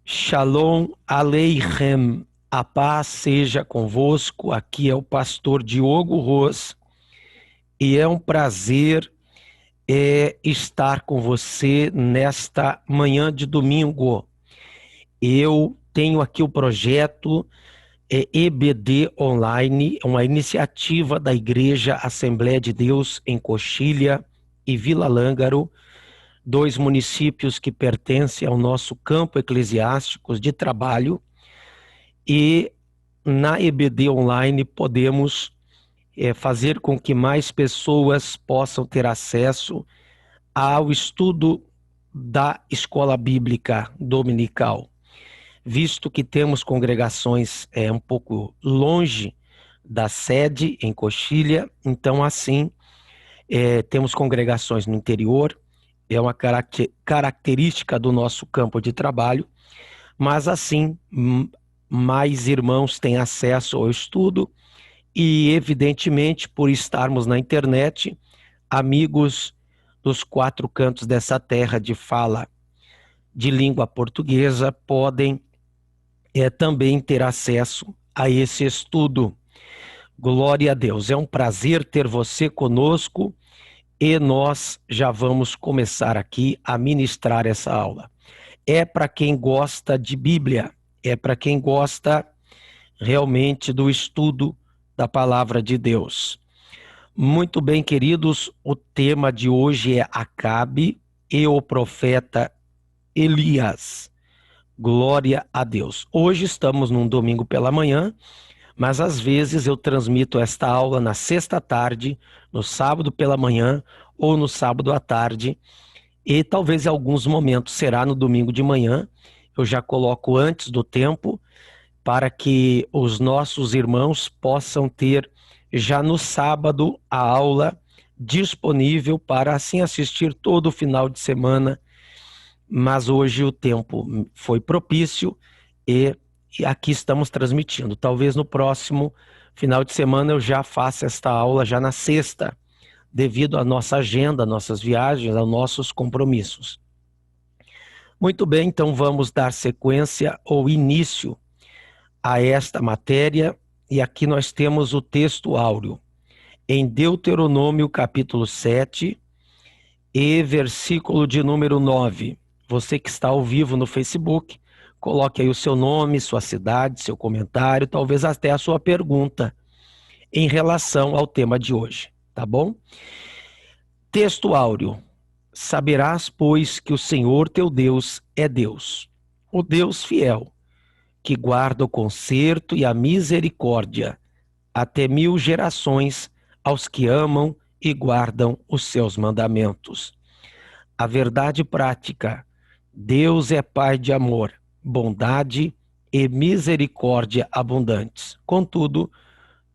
Shalom Aleichem, a paz seja convosco. Aqui é o pastor Diogo Ros e é um prazer estar com você nesta manhã de domingo. Eu tenho aqui o projeto EBD Online, uma iniciativa da Igreja Assembleia de Deus em Coxilha e Vila Lângaro, dois municípios que pertencem ao nosso campo eclesiástico de trabalho. E na EBD Online podemos fazer com que mais pessoas possam ter acesso ao estudo da escola bíblica dominical, visto que temos congregações um pouco longe da sede em Coxilha. Então assim temos congregações no interior, é uma característica do nosso campo de trabalho, mas assim mais irmãos têm acesso ao estudo e, evidentemente, por estarmos na internet, amigos dos quatro cantos dessa terra de fala de língua portuguesa podem também ter acesso a esse estudo. Glória a Deus, é um prazer ter você conosco e nós já vamos começar aqui a ministrar essa aula. É para quem gosta de Bíblia, é para quem gosta realmente do estudo da palavra de Deus. Muito bem, queridos, o tema de hoje é Acabe e o profeta Elias. Glória a Deus. Hoje estamos num domingo pela manhã, mas às vezes eu transmito esta aula na sexta tarde, no sábado pela manhã ou no sábado à tarde, e talvez em alguns momentos será no domingo de manhã. Eu já coloco antes do tempo para que os nossos irmãos possam ter já no sábado a aula disponível para assim assistir todo o final de semana. Mas hoje o tempo foi propício e aqui estamos transmitindo. Talvez no próximo final de semana eu já faça esta aula já na sexta, devido à nossa agenda, nossas viagens, aos nossos compromissos. Muito bem, então vamos dar sequência ou início a esta matéria, e aqui nós temos o texto áureo, em Deuteronômio capítulo 7 e versículo de número 9. Você que está ao vivo no Facebook, coloque aí o seu nome, sua cidade, seu comentário, talvez até a sua pergunta em relação ao tema de hoje, tá bom? Texto áureo. Saberás, pois, que o Senhor teu Deus é Deus, o Deus fiel, que guarda o conserto e a misericórdia até 1000 gerações aos que amam e guardam os seus mandamentos. A verdade prática: Deus é Pai de amor, bondade e misericórdia abundantes. Contudo,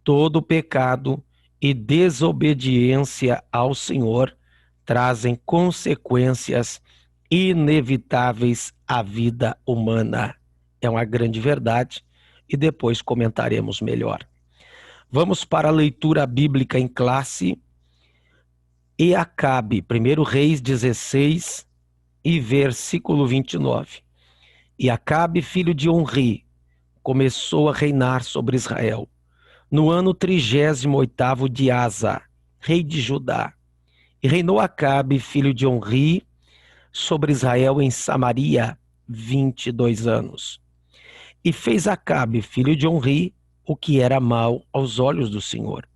todo pecado e desobediência ao Senhor trazem consequências inevitáveis à vida humana. É uma grande verdade e depois comentaremos melhor. Vamos para a leitura bíblica em classe. E Acabe, 1 Reis 16 e versículo 29. E Acabe, filho de Onri, começou a reinar sobre Israel no ano 38º de Asa, rei de Judá. E reinou Acabe, filho de Onri, sobre Israel em Samaria 22 anos. E fez Acabe, filho de Onri, o que era mal aos olhos do Senhor.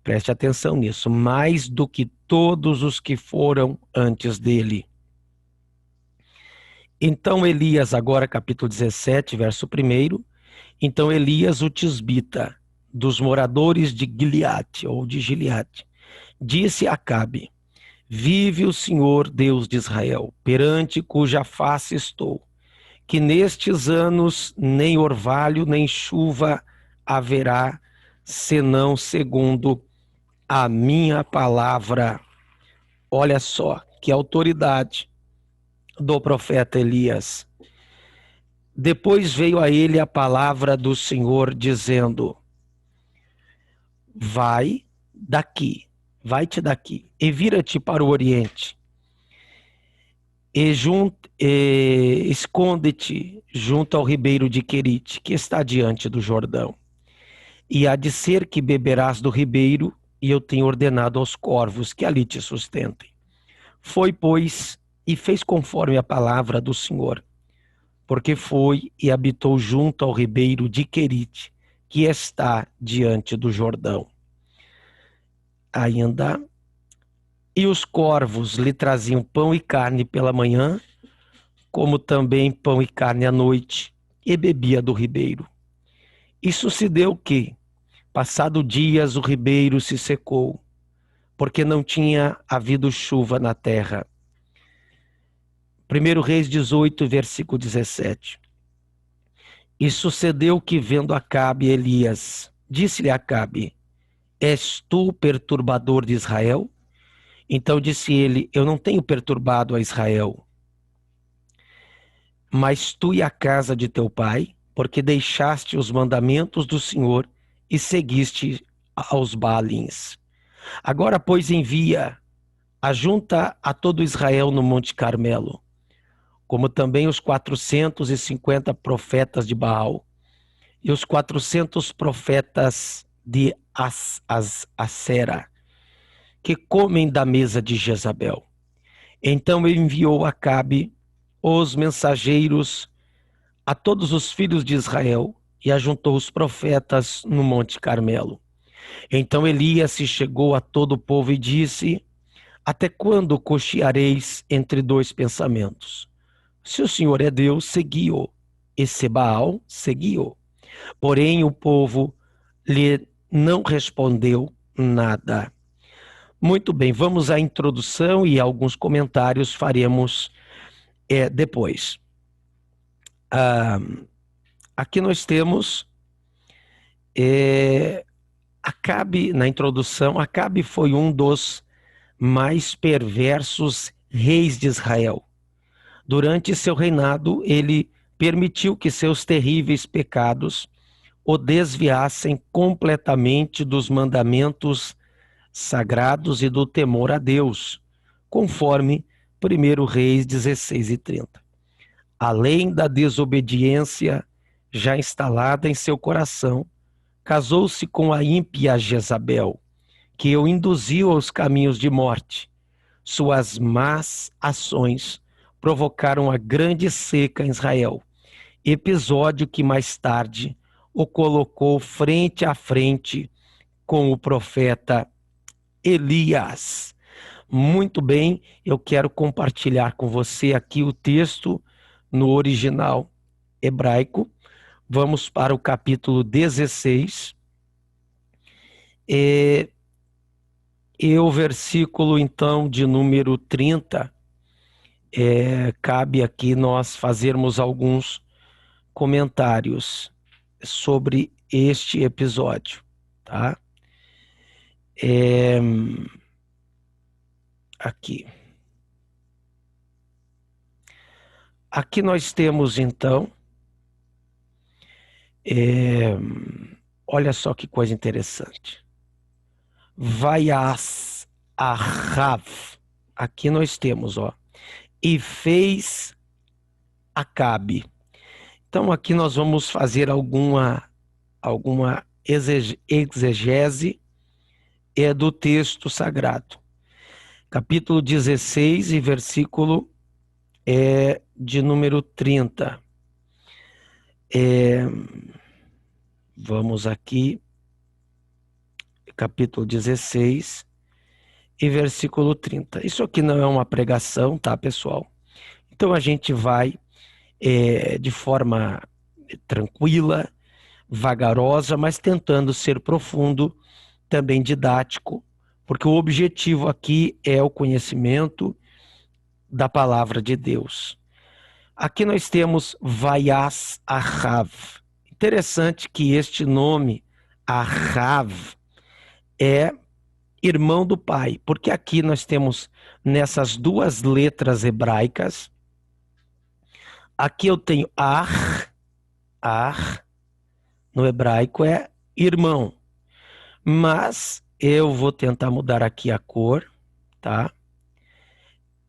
Preste atenção nisso, mais do que todos os que foram antes dele. Então Elias, agora capítulo 17, verso 1, então Elias o tisbita, dos moradores de Gileade, ou de Gileade, disse a Acabe: vive o Senhor Deus de Israel, perante cuja face estou, que nestes anos nem orvalho nem chuva haverá, senão segundo a minha palavra. Olha só que autoridade do profeta Elias. Depois veio a ele a palavra do Senhor dizendo: vai daqui, vai-te daqui e vira-te para o oriente. esconde-te junto ao ribeiro de Querite, que está diante do Jordão. E há de ser que beberás do ribeiro, e eu tenho ordenado aos corvos que ali te sustentem. Foi, pois, e fez conforme a palavra do Senhor, porque foi e habitou junto ao ribeiro de Querite, que está diante do Jordão. Ainda, e os corvos lhe traziam pão e carne pela manhã, como também pão e carne à noite, e bebia do ribeiro. E sucedeu que, passado dias, o ribeiro se secou, porque não tinha havido chuva na terra. 1 Reis 18, versículo 17. E sucedeu que, vendo Acabe Elias, disse-lhe Acabe: És tu o perturbador de Israel? Então disse ele: Eu não tenho perturbado a Israel, mas tu e a casa de teu pai, porque deixaste os mandamentos do Senhor e seguiste aos Baalins. Agora, pois, envia, ajunta a todo Israel no Monte Carmelo, como também os 450 profetas de Baal e os 400 profetas de Acera, que comem da mesa de Jezabel. Então enviou Acabe os mensageiros a todos os filhos de Israel e ajuntou os profetas no Monte Carmelo. Então Elias se chegou a todo o povo e disse: Até quando cocheareis entre dois pensamentos? Se o Senhor é Deus, segui-o, e se Baal, segui-o. Porém o povo lhe não respondeu nada. Muito bem, vamos à introdução e alguns comentários faremos depois. Aqui nós temos Acabe, na introdução, Acabe foi um dos mais perversos reis de Israel. Durante seu reinado, ele permitiu que seus terríveis pecados o desviassem completamente dos mandamentos sagrados e do temor a Deus, conforme 1 Reis 16 e 30. Além da desobediência já instalada em seu coração, casou-se com a ímpia Jezabel, que o induziu aos caminhos de morte. Suas más ações provocaram a grande seca em Israel, episódio que mais tarde o colocou frente a frente com o profeta Elias. Muito bem, eu quero compartilhar com você aqui o texto no original hebraico. Vamos para o capítulo 16. E o versículo, então, de número 30, cabe aqui nós fazermos alguns comentários sobre este episódio, tá? Aqui. Aqui nós temos, então, olha só que coisa interessante. Vaias Ahav. Aqui nós temos, e fez Acabe. Então aqui nós vamos fazer alguma exegese do texto sagrado. Capítulo 16 e versículo de número 30. Vamos aqui, capítulo 16 e versículo 30. Isso aqui não é uma pregação, tá, pessoal? Então a gente vai de forma tranquila, vagarosa, mas tentando ser profundo, também didático, porque o objetivo aqui é o conhecimento da palavra de Deus. Aqui nós temos Vaias Ahav. Interessante que este nome, Ahav, é irmão do pai, porque aqui nós temos nessas duas letras hebraicas, aqui eu tenho Ar, no hebraico é irmão, mas eu vou tentar mudar aqui a cor, tá?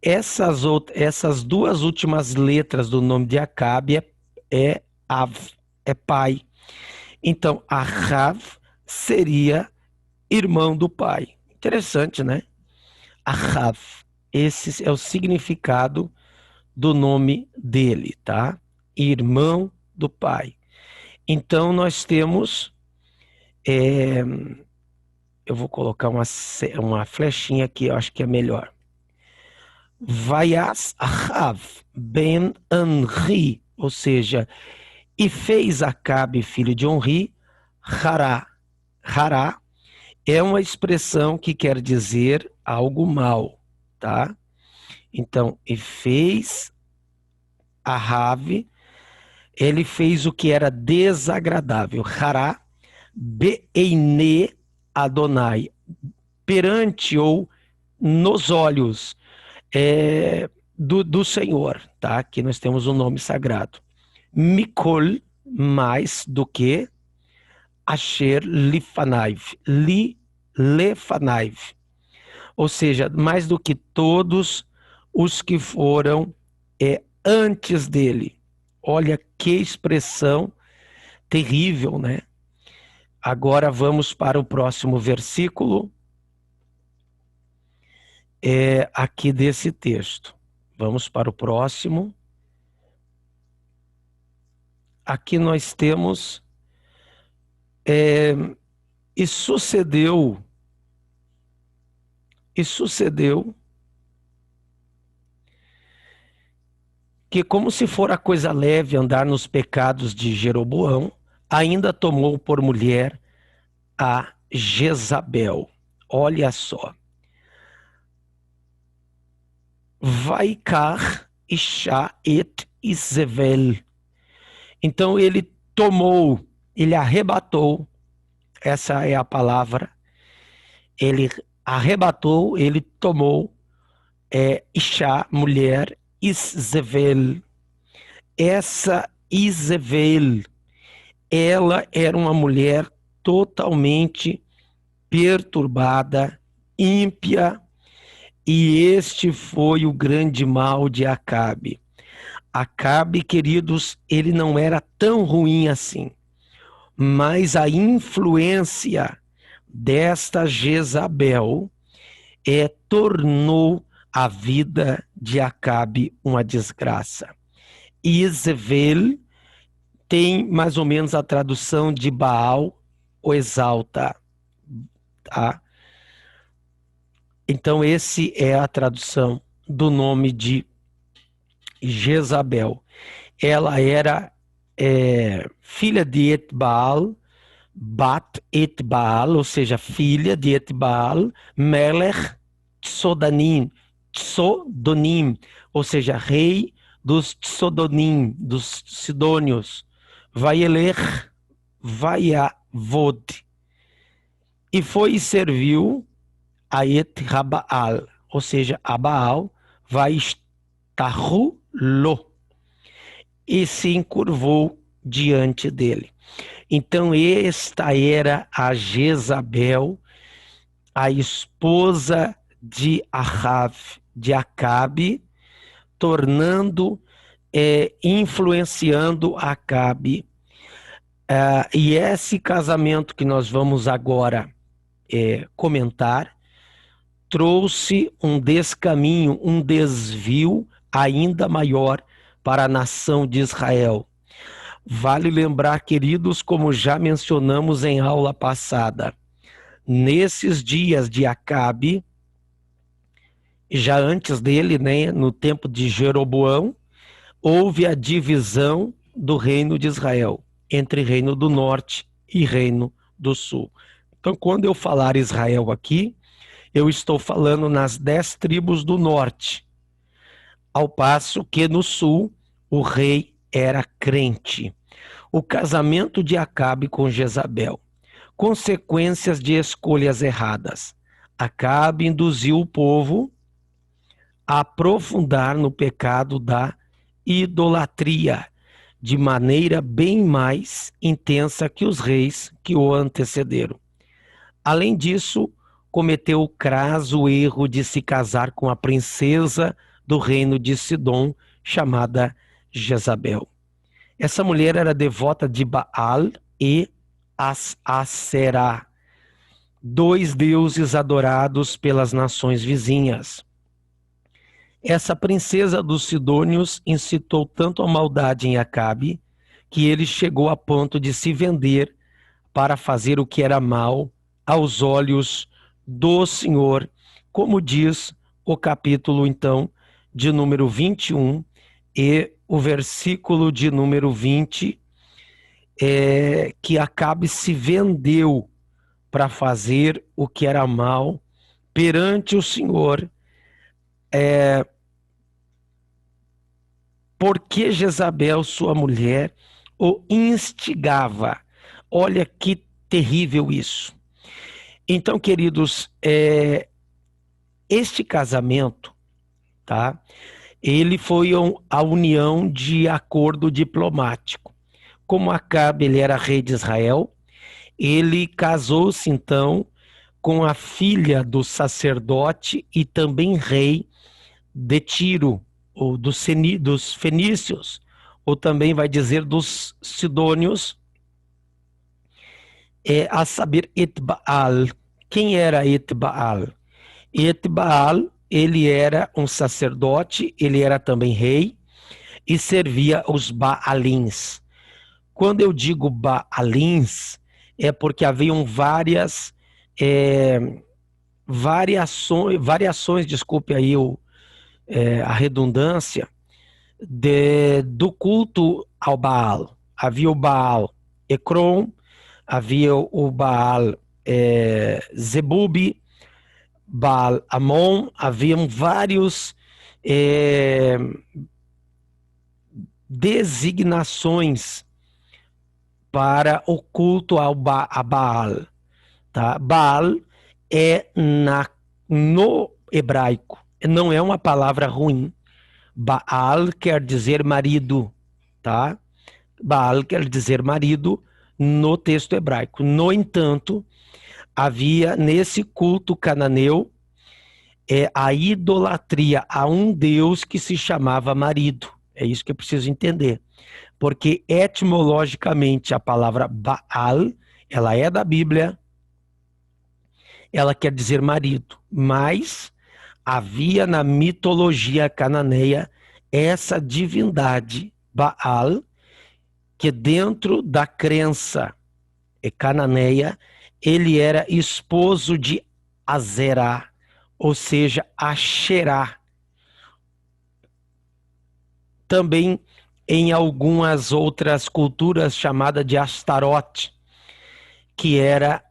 essas duas últimas letras do nome de Acabe é Av, é pai. Então, Ahav seria irmão do pai. Interessante, né? Ahav. Esse é o significado do nome dele, tá? Irmão do pai. Então, nós temos... eu vou colocar uma flechinha aqui, eu acho que é melhor. Vayas Ahav ben Anri, ou seja, e fez Acabe, filho de Onri, Hará. Hará é uma expressão que quer dizer algo mal, tá? Então, e fez Ahav, ele fez o que era desagradável. Hará, be'eine Adonai, perante ou nos olhos do Senhor, tá? Aqui nós temos um nome sagrado. Mikol, mais do que Asher Lifanaiv, Lefanaiv, ou seja, mais do que todos os que foram antes dele. Olha que expressão terrível, né? Agora vamos para o próximo versículo aqui desse texto. Vamos para o próximo. Aqui nós temos e sucedeu que, como se fora coisa leve andar nos pecados de Jeroboão, ainda tomou por mulher a Jezabel. Olha só. Vaikar Isha et Isabel. Então ele arrebatou, essa é a palavra, ele arrebatou, ele tomou Isha, mulher, Isabel. Essa Isabel, ela era uma mulher totalmente perturbada, ímpia, e este foi o grande mal de Acabe. Acabe, queridos, ele não era tão ruim assim, mas a influência desta Jezabel tornou a vida de Acabe uma desgraça. Isabel tem mais ou menos a tradução de Baal, o exalta, tá? Então, esse é a tradução do nome de Jezabel. Ela era filha de Etbaal, Bat Etbaal, ou seja, filha de Etbaal, Melech Tsodanim, ou seja, rei dos Tsodonim, dos Sidônios, Vayelech Vayavod, e foi e serviu a Et-Rabaal, ou seja, a Baal, Vaishtahu Lo, e se encurvou diante dele. Então esta era a Jezabel, a esposa de Ahav, de Acabe, tornando, influenciando Acabe. E esse casamento que nós vamos agora comentar, trouxe um descaminho, um desvio ainda maior para a nação de Israel. Vale lembrar, queridos, como já mencionamos em aula passada, nesses dias de Acabe, já antes dele, né, no tempo de Jeroboão, houve a divisão do reino de Israel, entre reino do norte e reino do sul. Então, quando eu falar Israel aqui, eu estou falando nas 10 tribos do norte, ao passo que no sul o rei era crente. O casamento de Acabe com Jezabel. Consequências de escolhas erradas. Acabe induziu o povo a aprofundar no pecado da idolatria, de maneira bem mais intensa que os reis que o antecederam. Além disso, cometeu o crasso erro de se casar com a princesa do reino de Sidom, chamada Jezabel. Essa mulher era devota de Baal e Aserá, dois deuses adorados pelas nações vizinhas. Essa princesa dos Sidônios incitou tanto a maldade em Acabe, que ele chegou a ponto de se vender para fazer o que era mal aos olhos do Senhor, como diz o capítulo, então, de número 21 e o versículo de número 20, que Acabe se vendeu para fazer o que era mal perante o Senhor, porque Jezabel, sua mulher, o instigava. Olha que terrível isso. Então, queridos, este casamento, tá? Ele foi a união de acordo diplomático. Como Acabe, ele era rei de Israel, ele casou-se então com a filha do sacerdote e também rei de Tiro, ou dos fenícios, ou também vai dizer dos sidônios, a saber, Etbaal. Quem era Etbaal? Etbaal, ele era um sacerdote, ele era também rei e servia os Baalins. Quando eu digo Baalins, é porque haviam variações, desculpe aí a redundância, do culto ao Baal. Havia o Baal Ecrom, havia o Baal Zebub, Baal Amon, haviam vários designações para o culto a Baal. Tá? Baal no hebraico, não é uma palavra ruim. Baal quer dizer marido, tá? Baal quer dizer marido no texto hebraico. No entanto, havia nesse culto cananeu a idolatria a um deus que se chamava marido. É isso que eu preciso entender. Porque etimologicamente a palavra Baal, ela é da Bíblia, ela quer dizer marido, mas havia na mitologia cananeia essa divindade Baal, que dentro da crença cananeia, ele era esposo de Azerá, ou seja, Asherá. Também em algumas outras culturas chamada de Astarote, que era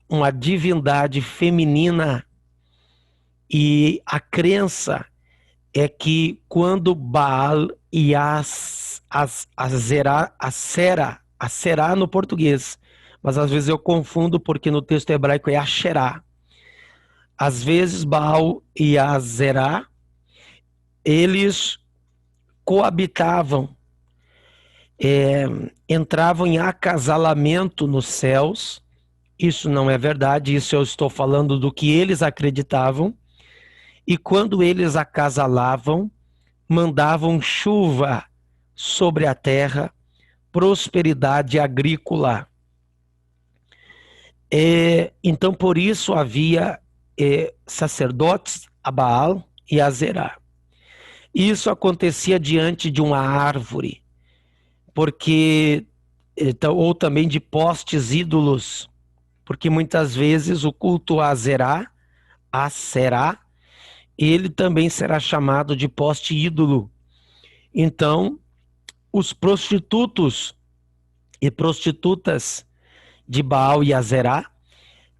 uma divindade feminina, e a crença é que quando Baal e Aserá no português, mas às vezes eu confundo porque no texto hebraico é Asherá. Às vezes Baal e Azerá, eles coabitavam, entravam em acasalamento nos céus. Isso não é verdade, isso eu estou falando do que eles acreditavam. E quando eles acasalavam, mandavam chuva sobre a terra, prosperidade agrícola. Então, por isso havia sacerdotes a Baal e a Zerá. Isso acontecia diante de uma árvore, ou também de postes ídolos, porque muitas vezes o culto a Zerá, a Será, ele também será chamado de poste ídolo. Então, os prostitutos e prostitutas de Baal e Azerá,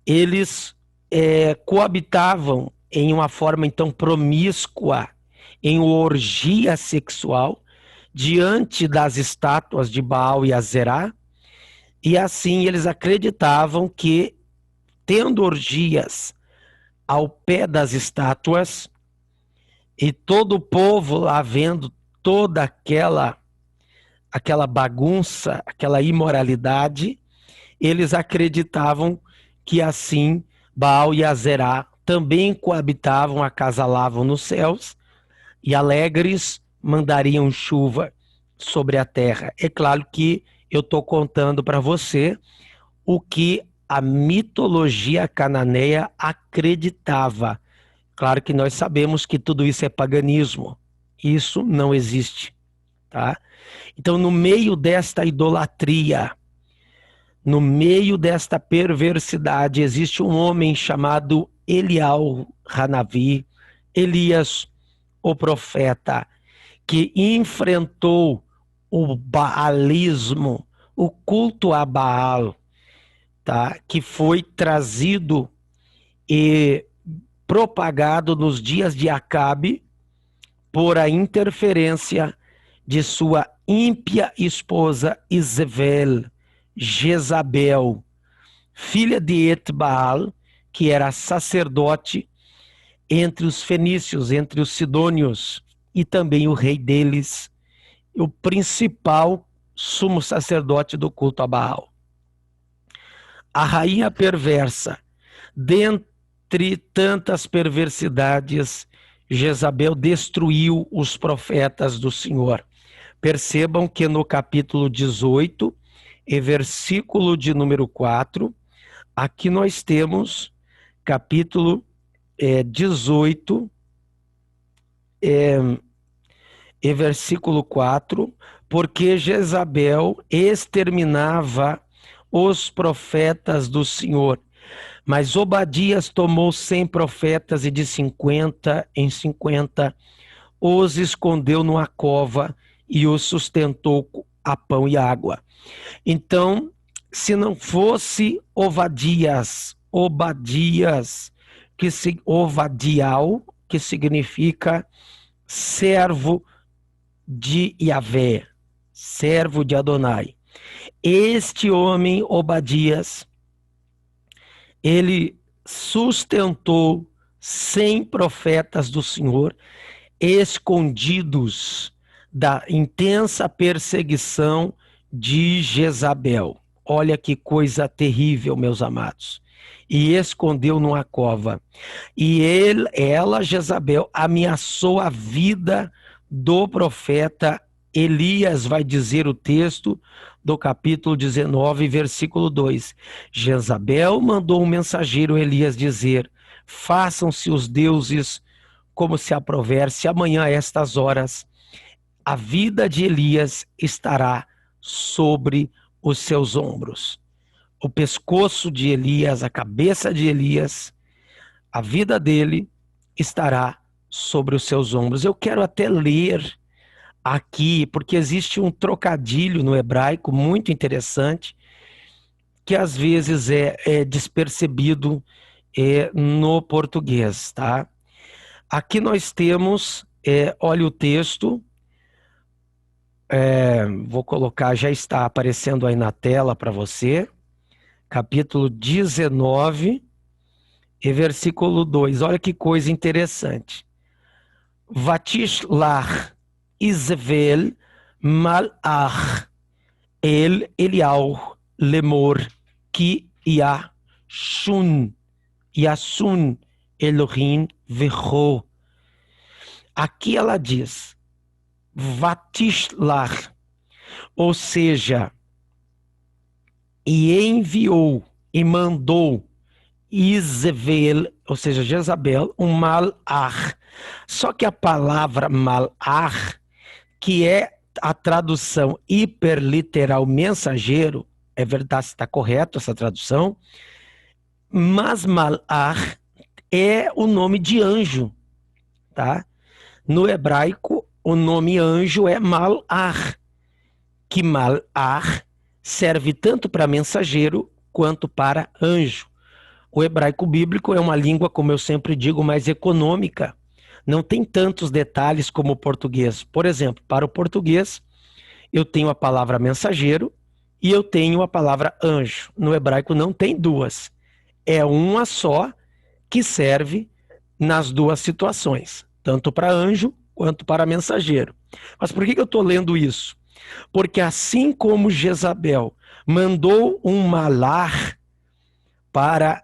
eles coabitavam em uma forma então promíscua, em orgia sexual, diante das estátuas de Baal e Azerá, e assim eles acreditavam que, tendo orgias ao pé das estátuas, e todo o povo lá vendo toda aquela bagunça, aquela imoralidade, eles acreditavam que assim Baal e Azerá também coabitavam, acasalavam nos céus, e alegres mandariam chuva sobre a terra. É claro que eu estou contando para você o que a mitologia cananeia acreditava. Claro que nós sabemos que tudo isso é paganismo. Isso não existe, tá? Então, no meio desta idolatria, no meio desta perversidade, existe um homem chamado Elial Hanavi, Elias, o profeta, que enfrentou o baalismo, o culto a Baal, tá? Que foi trazido e propagado nos dias de Acabe por a interferência de sua ímpia esposa Jezabel, filha de Etbaal, que era sacerdote entre os fenícios, entre os sidônios, e também o rei deles, o principal sumo sacerdote do culto a Baal. A rainha perversa, dentre tantas perversidades, Jezabel destruiu os profetas do Senhor. Percebam que no capítulo 18, e versículo de número 4, aqui nós temos capítulo 18, e versículo 4, porque Jezabel exterminava os profetas do Senhor, mas Obadias tomou 100 profetas e de 50 em 50 os escondeu numa cova e os sustentou a pão e água. Então, se não fosse Obadias, Ovadial, que significa servo de Yahvé, servo de Adonai. Este homem, Obadias, ele sustentou 100 profetas do Senhor, escondidos da intensa perseguição de Jezabel. Olha que coisa terrível, meus amados. E escondeu numa cova. E ela, Jezabel, ameaçou a vida do profeta Elias, vai dizer o texto do capítulo 19, versículo 2. Jezabel mandou um mensageiro Elias dizer: façam-se os deuses como se aprover, se amanhã a estas horas a vida de Elias estará sobre os seus ombros. O pescoço de Elias, a cabeça de Elias, a vida dele estará sobre os seus ombros. Eu quero até ler aqui, porque existe um trocadilho no hebraico muito interessante, que às vezes é despercebido no português, tá? Aqui nós temos, olha o texto, vou colocar, já está aparecendo aí na tela para você, capítulo 19 e versículo 2, olha que coisa interessante. Vatishlach Izvel Malach El Eliau Lemor Ki Yasun Elohim Vecho. Aqui ela diz Vatishlach, ou seja, e enviou e mandou Izvel, ou seja, Jezabel, um malach. Só que a palavra malach, que é a tradução hiperliteral mensageiro, é verdade, está correto essa tradução, mas malach é o nome de anjo, tá? No hebraico, o nome anjo é malach, que malach serve tanto para mensageiro quanto para anjo. O hebraico bíblico é uma língua, como eu sempre digo, mais econômica. Não tem tantos detalhes como o português. Por exemplo, para o português, eu tenho a palavra mensageiro e eu tenho a palavra anjo. No hebraico não tem duas. É uma só que serve nas duas situações, tanto para anjo quanto para mensageiro. Mas por que eu estou lendo isso? Porque assim como Jezabel mandou um malar para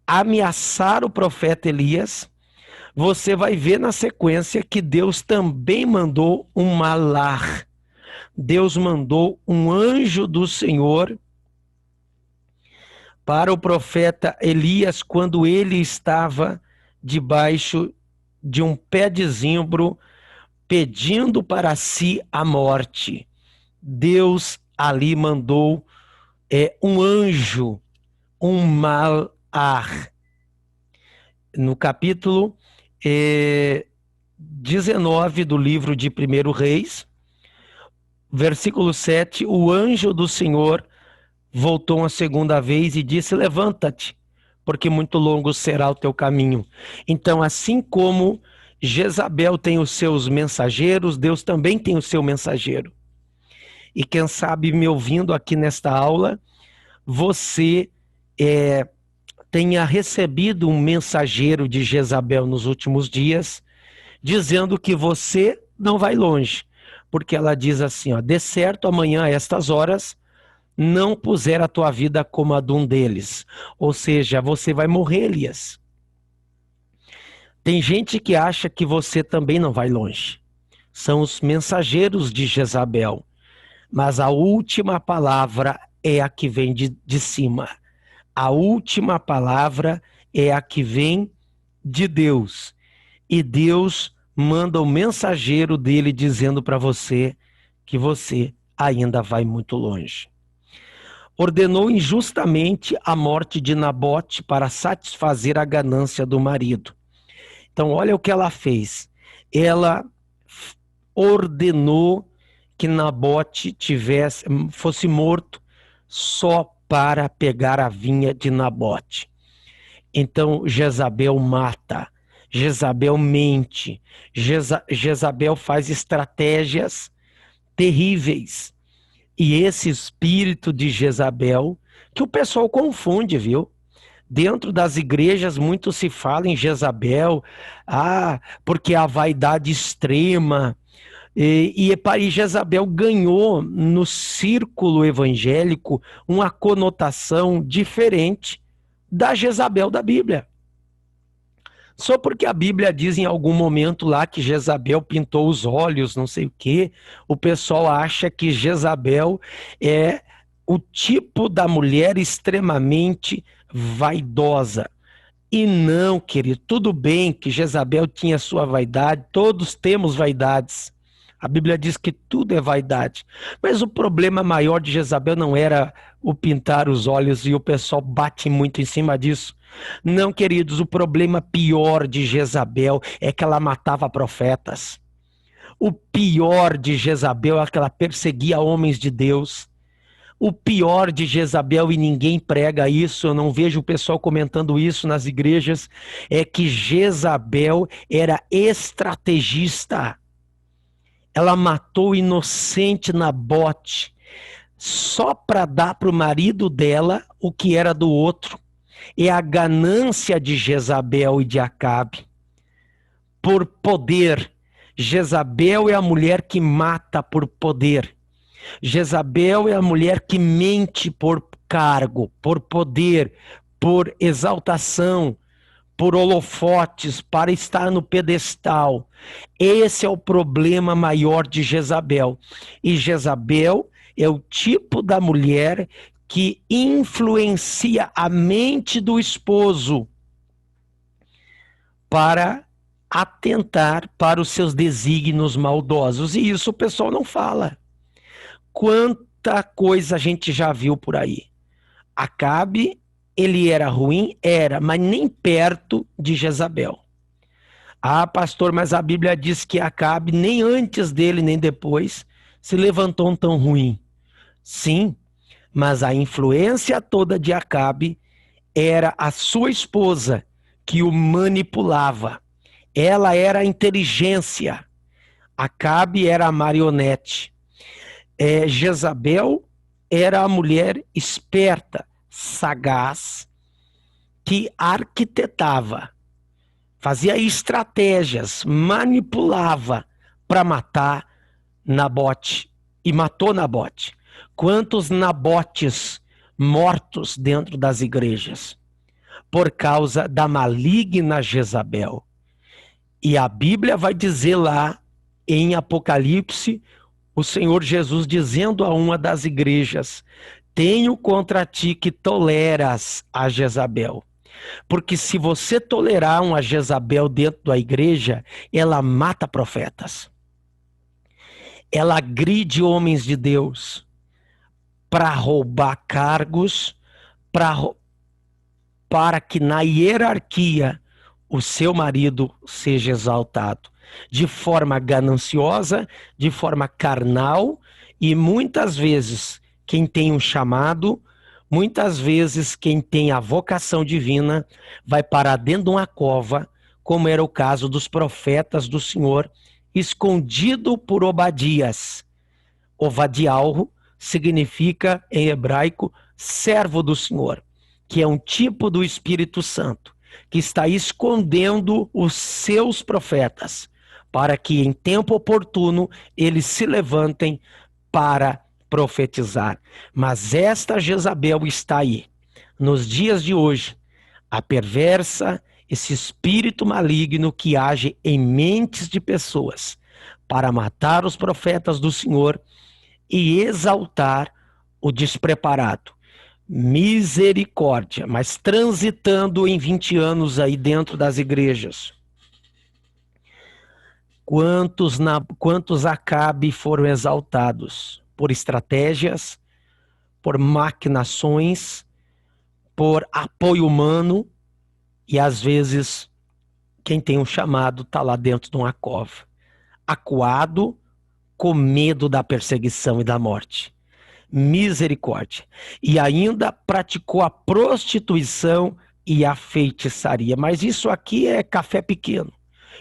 ameaçar o profeta Elias, você vai ver na sequência que Deus também mandou um malar. Deus mandou um anjo do Senhor para o profeta Elias quando ele estava debaixo de um pé de zimbro, pedindo para si a morte. Deus ali mandou um anjo, um malar. No capítulo 19 do livro de 1 Reis, versículo 7, o anjo do Senhor voltou uma segunda vez e disse: levanta-te, porque muito longo será o teu caminho. Então, assim como Jezabel tem os seus mensageiros, Deus também tem o seu mensageiro. E quem sabe, me ouvindo aqui nesta aula, você tenha recebido um mensageiro de Jezabel nos últimos dias, dizendo que você não vai longe, porque ela diz assim, ó: de certo amanhã a estas horas não puser a tua vida como a de um deles. Ou seja, você vai morrer, Elias. Tem gente que acha que você também não vai longe. São os mensageiros de Jezabel. Mas a última palavra é a que vem de cima. A última palavra é a que vem de Deus. E Deus manda o mensageiro dele dizendo para você que você ainda vai muito longe. Ordenou injustamente a morte de Nabote para satisfazer a ganância do marido. Então, olha o que ela fez. Ela ordenou que Nabote fosse morto só para pegar a vinha de Nabote. Então, Jezabel mata, Jezabel mente, Jezabel faz estratégias terríveis. E esse espírito de Jezabel, que o pessoal confunde, viu? Dentro das igrejas muito se fala em Jezabel, porque a vaidade extrema. E Jezabel ganhou no círculo evangélico uma conotação diferente da Jezabel da Bíblia. Só porque a Bíblia diz em algum momento lá que Jezabel pintou os olhos, não sei o quê, o pessoal acha que Jezabel é o tipo da mulher extremamente vaidosa. E não, querido, tudo bem que Jezabel tinha sua vaidade, todos temos vaidades. A Bíblia diz que tudo é vaidade. Mas o problema maior de Jezabel não era o pintar os olhos, e o pessoal bate muito em cima disso. Não, queridos, o problema pior de Jezabel é que ela matava profetas. O pior de Jezabel é que ela perseguia homens de Deus. O pior de Jezabel, e ninguém prega isso, eu não vejo o pessoal comentando isso nas igrejas, é que Jezabel era estrategista. Ela matou o inocente Nabote só para dar para o marido dela o que era do outro. É a ganância de Jezabel e de Acabe por poder. Jezabel é a mulher que mata por poder. Jezabel é a mulher que mente por cargo, por poder, por exaltação, por holofotes, para estar no pedestal. Esse é o problema maior de Jezabel. E Jezabel é o tipo da mulher que influencia a mente do esposo para atentar para os seus desígnios maldosos. E isso o pessoal não fala. Quanta coisa a gente já viu por aí. Acabe, ele era ruim? Era, mas nem perto de Jezabel. Pastor, mas a Bíblia diz que Acabe, nem antes dele, nem depois, se levantou tão ruim. Sim, mas a influência toda de Acabe era a sua esposa que o manipulava. Ela era a inteligência. Acabe era a marionete. Jezabel era a mulher esperta, sagaz, que arquitetava, fazia estratégias, manipulava para matar Nabote, e matou Nabote. Quantos Nabotes mortos dentro das igrejas por causa da maligna Jezabel? E a Bíblia vai dizer lá em Apocalipse, o Senhor Jesus dizendo a uma das igrejas: tenho contra ti que toleras a Jezabel. Porque se você tolerar uma Jezabel dentro da igreja, ela mata profetas. Ela agride homens de Deus para roubar cargos, para que na hierarquia o seu marido seja exaltado. De forma gananciosa, de forma carnal, e muitas vezes quem tem um chamado, muitas vezes quem tem a vocação divina vai parar dentro de uma cova, como era o caso dos profetas do Senhor, escondido por Obadias. Ovadialro significa, em hebraico, servo do Senhor, que é um tipo do Espírito Santo, que está escondendo os seus profetas, para que em tempo oportuno eles se levantem para profetizar. Mas esta Jezabel está aí. Nos dias de hoje, a perversa, esse espírito maligno que age em mentes de pessoas para matar os profetas do Senhor e exaltar o despreparado. Misericórdia, mas transitando em 20 anos aí dentro das igrejas. Quantos Acabe foram exaltados por estratégias, por maquinações, por apoio humano, e às vezes quem tem um chamado está lá dentro de uma cova, acuado, com medo da perseguição e da morte. Misericórdia. E ainda praticou a prostituição e a feitiçaria. Mas isso aqui é café pequeno.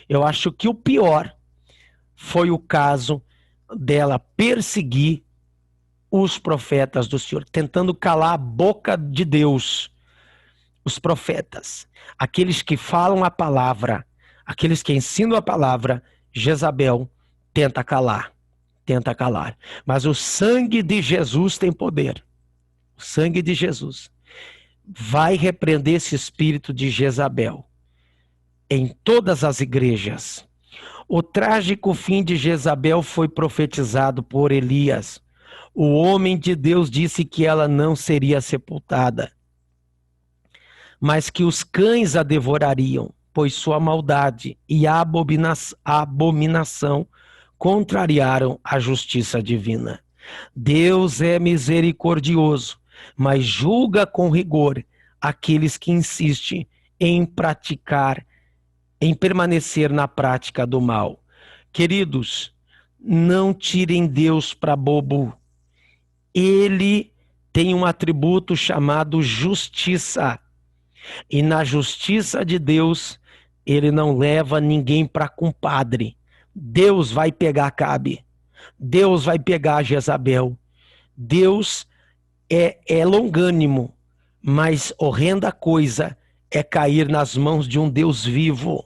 Eu acho que o pior foi o caso dela perseguir os profetas do Senhor, tentando calar a boca de Deus. Os profetas, aqueles que falam a palavra, aqueles que ensinam a palavra, Jezabel tenta calar. Mas o sangue de Jesus tem poder. O sangue de Jesus vai repreender esse espírito de Jezabel em todas as igrejas. O trágico fim de Jezabel foi profetizado por Elias. O homem de Deus disse que ela não seria sepultada, mas que os cães a devorariam, pois sua maldade e a abominação contrariaram a justiça divina. Deus é misericordioso, mas julga com rigor aqueles que insistem em permanecer na prática do mal. Queridos, não tirem Deus para bobo. Ele tem um atributo chamado justiça. E na justiça de Deus, ele não leva ninguém para compadre. Deus vai pegar Acabe. Deus vai pegar Jezabel. Deus é longânimo, mas horrenda coisa é cair nas mãos de um Deus vivo.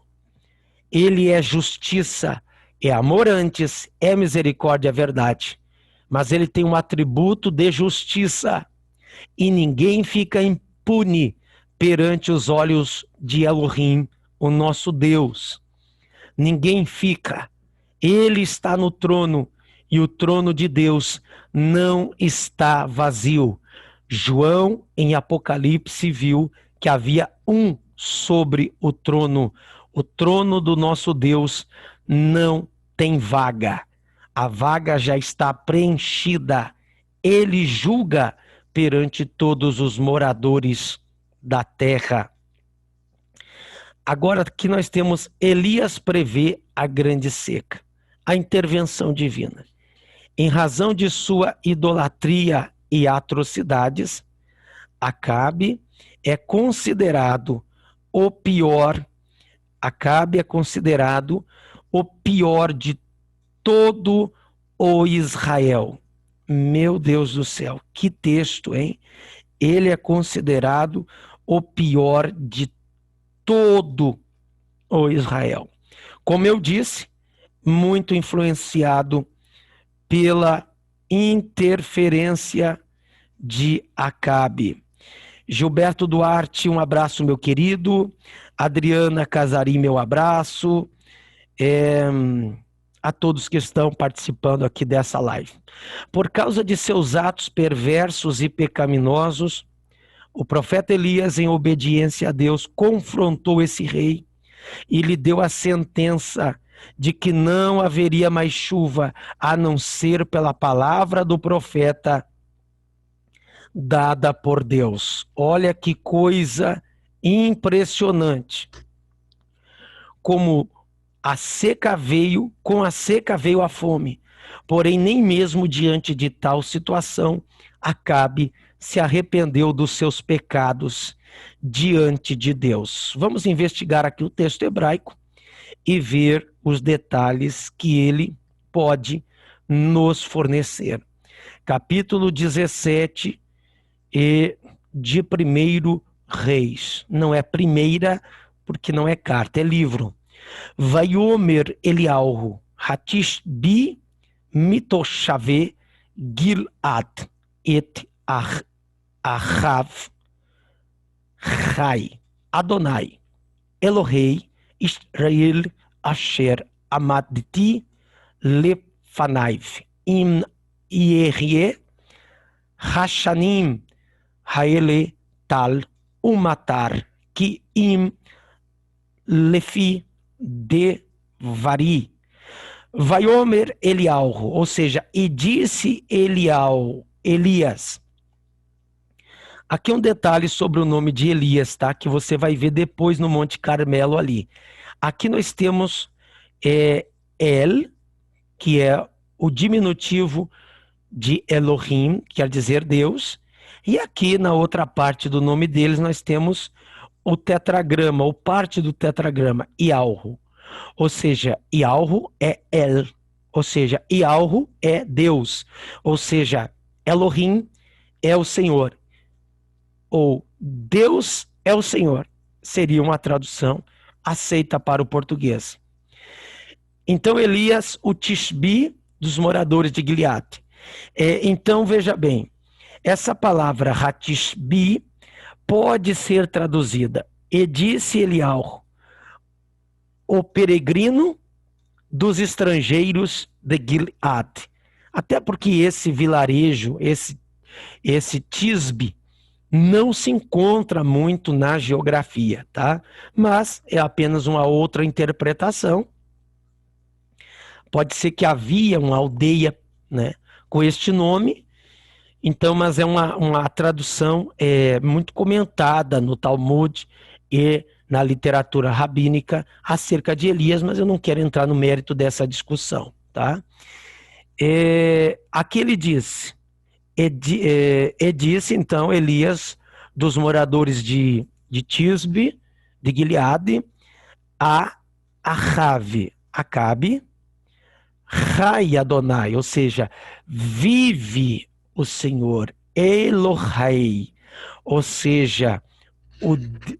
Ele é justiça, é amor antes, é misericórdia, é verdade. Mas ele tem um atributo de justiça. E ninguém fica impune perante os olhos de Elohim, o nosso Deus. Ninguém fica. Ele está no trono e o trono de Deus não está vazio. João, em Apocalipse, viu que havia um sobre o trono. O trono do nosso Deus não tem vaga. A vaga já está preenchida. Ele julga perante todos os moradores da terra. Agora que nós temos, Elias prevê a grande seca, a intervenção divina. Em razão de sua idolatria e atrocidades, Acabe é considerado o pior. Acabe é considerado o pior de todo o Israel. Meu Deus do céu, que texto, hein? Ele é considerado o pior de todo o Israel. Como eu disse, muito influenciado pela interferência de Acabe. Gilberto Duarte, um abraço, meu querido. Adriana Casarim, meu abraço. a todos que estão participando aqui dessa live. Por causa de seus atos perversos e pecaminosos, o profeta Elias, em obediência a Deus, confrontou esse rei e lhe deu a sentença de que não haveria mais chuva, a não ser pela palavra do profeta dada por Deus. Olha que coisa impressionante. Como a seca veio, com a seca veio a fome. Porém, nem mesmo diante de tal situação, Acabe se arrependeu dos seus pecados diante de Deus. Vamos investigar aqui o texto hebraico e ver os detalhes que ele pode nos fornecer. Capítulo 17 de 1 Reis. Não é primeira, porque não é carta, é livro. Vaiomer Eliyahu Hatishbi Mitoshave Gilad et Achav Chai Adonai Elohei Israel Asher Amadti Lefanaiv Im Yerie Hashanim Haele Tal Umatar Ki Im Lefi Devari Vaiomer Eliyahu, ou seja, e disse Elias. Aqui um detalhe sobre o nome de Elias, tá? Que você vai ver depois no Monte Carmelo ali. Aqui nós temos El, que é o diminutivo de Elohim, quer dizer Deus. E aqui na outra parte do nome deles nós temos o tetragrama, ou parte do tetragrama, Ialro. Ou seja, Ialro é El. Ou seja, Ialro é Deus. Ou seja, Elohim é o Senhor. Ou Deus é o Senhor. Seria uma tradução aceita para o português. Então, Elias, o Tishbi dos moradores de Gileade. Então, veja bem, essa palavra Hatishbi pode ser traduzida, e disse Eliyahu, o peregrino dos estrangeiros de Gileade. Até porque esse vilarejo, esse Tisbe, não se encontra muito na geografia, tá? Mas é apenas uma outra interpretação. Pode ser que havia uma aldeia, né, com este nome, então, mas é uma tradução muito comentada no Talmud e na literatura rabínica acerca de Elias, mas eu não quero entrar no mérito dessa discussão, tá? Aqui ele diz, disse então Elias dos moradores de Tisbe, de Gileade, a Acabe, Rai Adonai, ou seja, vive o Senhor, Elohai, ou seja,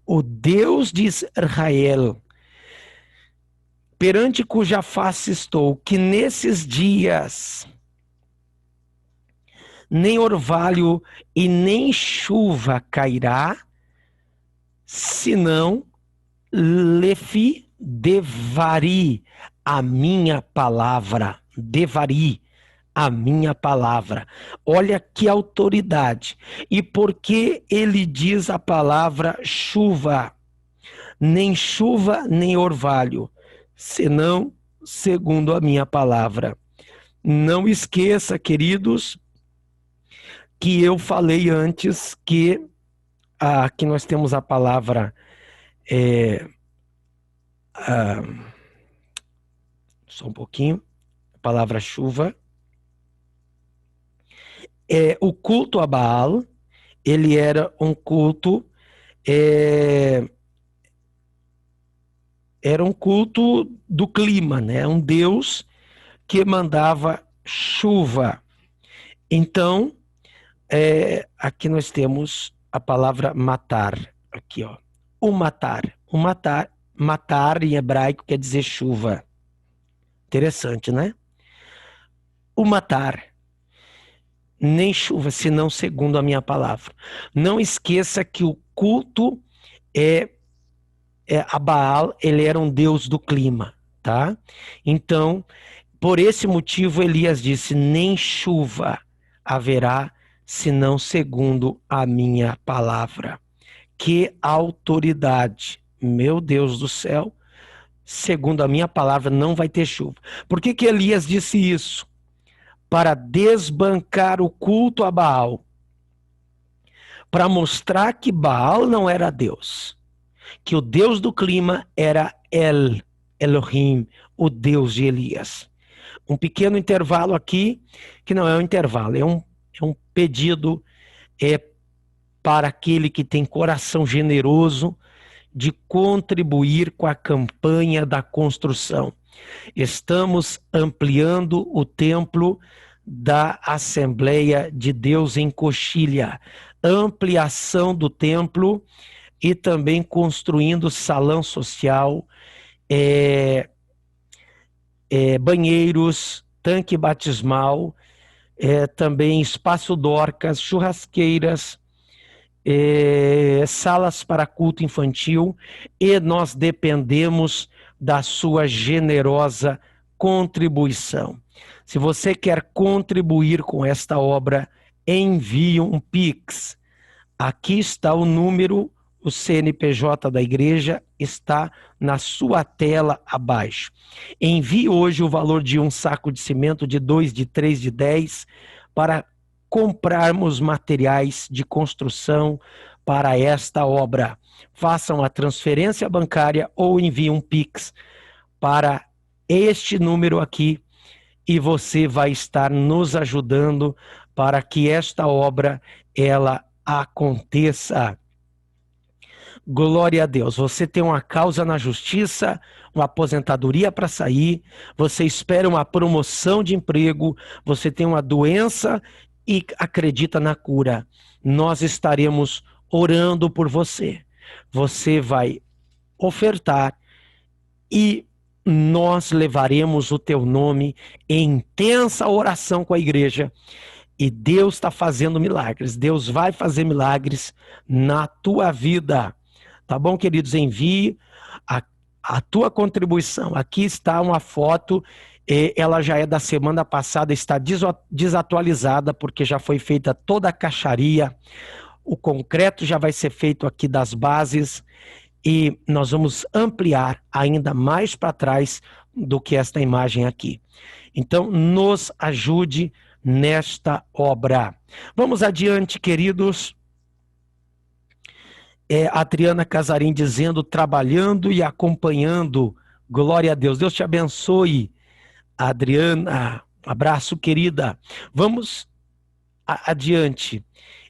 o Deus de Israel, perante cuja face estou, que nesses dias nem orvalho e nem chuva cairá, senão lefi devari, a minha palavra, devari, a minha palavra. Olha que autoridade. E por que ele diz a palavra chuva? Nem chuva, nem orvalho, senão segundo a minha palavra. Não esqueça, queridos, que eu falei antes que aqui nós temos a palavra só um pouquinho, a palavra chuva. O culto a Baal, ele era um culto, era um culto do clima, né? Um Deus que mandava chuva. Então, aqui nós temos a palavra matar, aqui ó, o matar em hebraico quer dizer chuva. Interessante, né? O matar. Nem chuva, senão segundo a minha palavra. Não esqueça que o culto a Baal, ele era um deus do clima, tá? tá? Então, por esse motivo, Elias disse: nem chuva haverá, senão segundo a minha palavra. Que autoridade! Meu Deus do céu! Segundo a minha palavra, não vai ter chuva. Por que Elias disse isso? Para desbancar o culto a Baal. Para mostrar que Baal não era Deus. Que o Deus do clima era Elohim, o Deus de Elias. Um pequeno intervalo aqui, que não é um intervalo, é um pedido para aquele que tem coração generoso de contribuir com a campanha da construção. Estamos ampliando o templo da Assembleia de Deus em Coxilha. Ampliação do templo e também construindo salão social, banheiros, tanque batismal, também espaço Dorcas, churrasqueiras, salas para culto infantil, e nós dependemos da sua generosa contribuição. Se você quer contribuir com esta obra, envie um Pix. Aqui está o número, o CNPJ da igreja está na sua tela abaixo. Envie hoje o valor de um saco de cimento, de 2, de 3, de 10, para comprarmos materiais de construção para esta obra. Façam a transferência bancária ou enviem um Pix para este número aqui e você vai estar nos ajudando para que esta obra ela aconteça. Glória a Deus. Você tem uma causa na justiça, uma aposentadoria para sair, você espera uma promoção de emprego, você tem uma doença e acredita na cura. Nós estaremos orando por você. Você vai ofertar e nós levaremos o teu nome em intensa oração com a igreja. E Deus está fazendo milagres. Deus vai fazer milagres na tua vida. Tá bom, queridos? Envie a tua contribuição. Aqui está uma foto. Ela já é da semana passada, está desatualizada, porque já foi feita toda a caixaria. O concreto já vai ser feito aqui das bases. E nós vamos ampliar ainda mais para trás do que esta imagem aqui. Então, nos ajude nesta obra. Vamos adiante, queridos. A Adriana Casarim dizendo, trabalhando e acompanhando. Glória a Deus. Deus te abençoe, Adriana. Abraço, querida. Vamos adiante.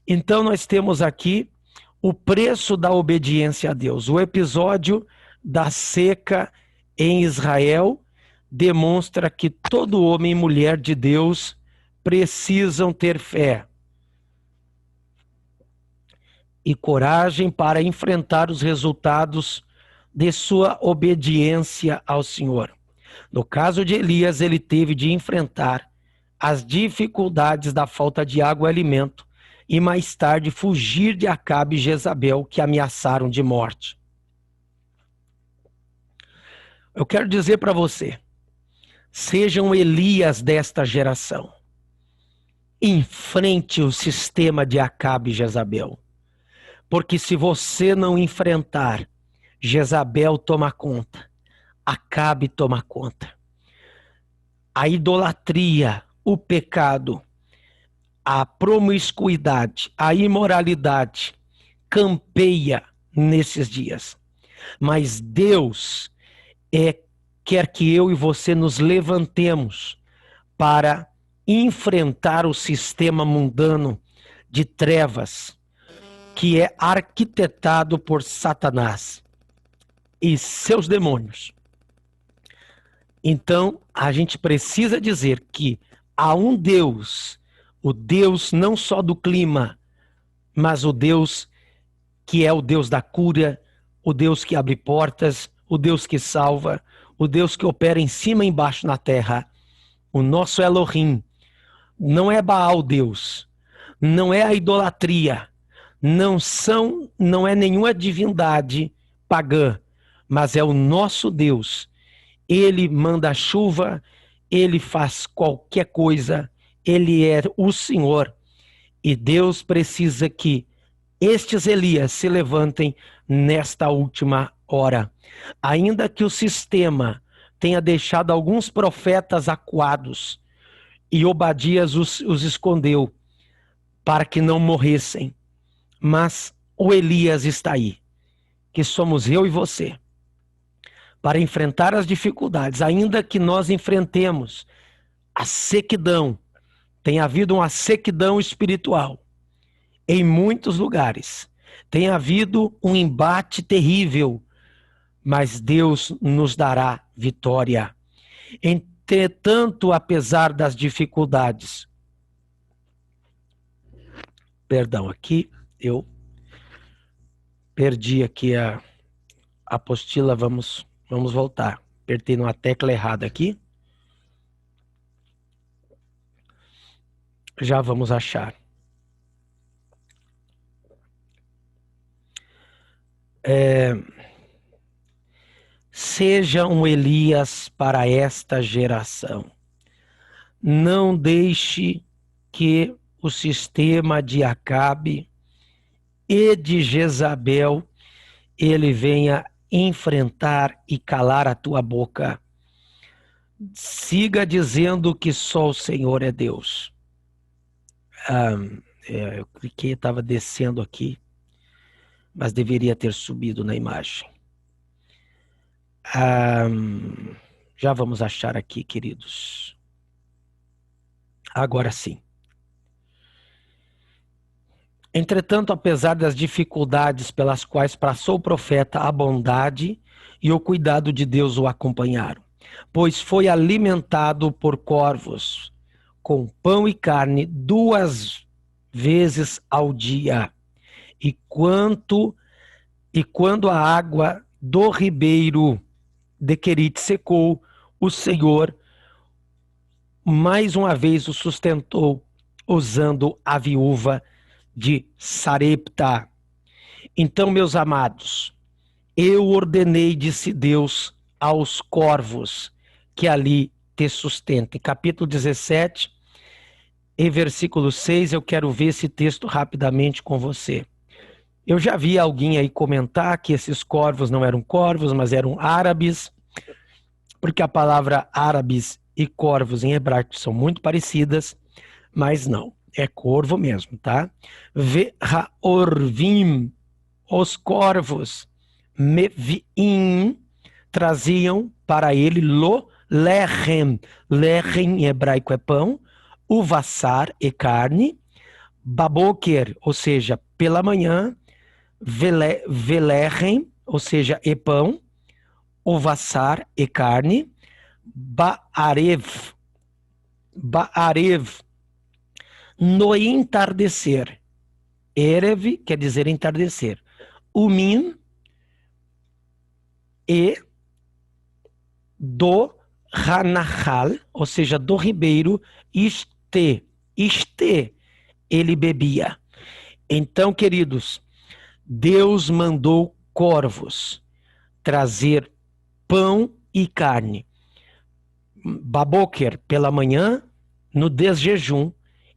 Então, nós temos aqui o preço da obediência a Deus. O episódio da seca em Israel demonstra que todo homem e mulher de Deus precisam ter fé e coragem para enfrentar os resultados de sua obediência ao Senhor. No caso de Elias, ele teve de enfrentar as dificuldades da falta de água e alimento e mais tarde fugir de Acabe e Jezabel, que ameaçaram de morte. Eu quero dizer para você, sejam Elias desta geração. Enfrente o sistema de Acabe e Jezabel. Porque se você não enfrentar, Jezabel toma conta, Acabe toma conta. A idolatria, o pecado, a promiscuidade, a imoralidade campeia nesses dias. Mas Deus quer que eu e você nos levantemos para enfrentar o sistema mundano de trevas que é arquitetado por Satanás e seus demônios. Então, a gente precisa dizer que há um Deus, o Deus não só do clima, mas o Deus que é o Deus da cura, o Deus que abre portas, o Deus que salva, o Deus que opera em cima e embaixo na terra. O nosso Elohim não é Baal Deus, não é a idolatria, não é nenhuma divindade pagã, mas é o nosso Deus. Ele manda a chuva, ele faz qualquer coisa, ele é o Senhor. E Deus precisa que estes Elias se levantem nesta última hora. Ainda que o sistema tenha deixado alguns profetas acuados e Obadias os escondeu para que não morressem, mas o Elias está aí, que somos eu e você, para enfrentar as dificuldades, ainda que nós enfrentemos a sequidão. Tem havido uma sequidão espiritual em muitos lugares. Tem havido um embate terrível, mas Deus nos dará vitória. Entretanto, apesar das dificuldades, perdão, aqui eu perdi aqui a apostila, vamos voltar. Apertei numa tecla errada aqui. Já vamos achar. Seja um Elias para esta geração. Não deixe que o sistema de Acabe e de Jezabel ele venha enfrentar e calar a tua boca. Siga dizendo que só o Senhor é Deus. Eu cliquei, estava descendo aqui, mas deveria ter subido na imagem. Já vamos achar aqui, queridos. Agora sim. Entretanto, apesar das dificuldades pelas quais passou o profeta, a bondade e o cuidado de Deus o acompanharam, pois foi alimentado por corvos, com pão e carne 2 vezes ao dia. E quando a água do ribeiro de Querite secou, o Senhor mais uma vez o sustentou, usando a viúva de Sarepta. Então, meus amados, eu ordenei, disse Deus, aos corvos que ali te sustentem. Capítulo 17, e versículo 6, eu quero ver esse texto rapidamente com você. Eu já vi alguém aí comentar que esses corvos não eram corvos, mas eram árabes, porque a palavra árabes e corvos em hebraico são muito parecidas, mas não, é corvo mesmo, tá? Ve-ha-orvim, os corvos, meviim, traziam para ele lo lechem. Lechem em hebraico é pão, uvassar é carne, baboker, ou seja, pela manhã, velechem, ou seja, é pão, uvassar é carne, baarev, no entardecer. Erev quer dizer entardecer. Umim e do Hanahal, ou seja, do ribeiro, este ele bebia. Então, queridos, Deus mandou corvos trazer pão e carne. Baboker pela manhã, no desjejum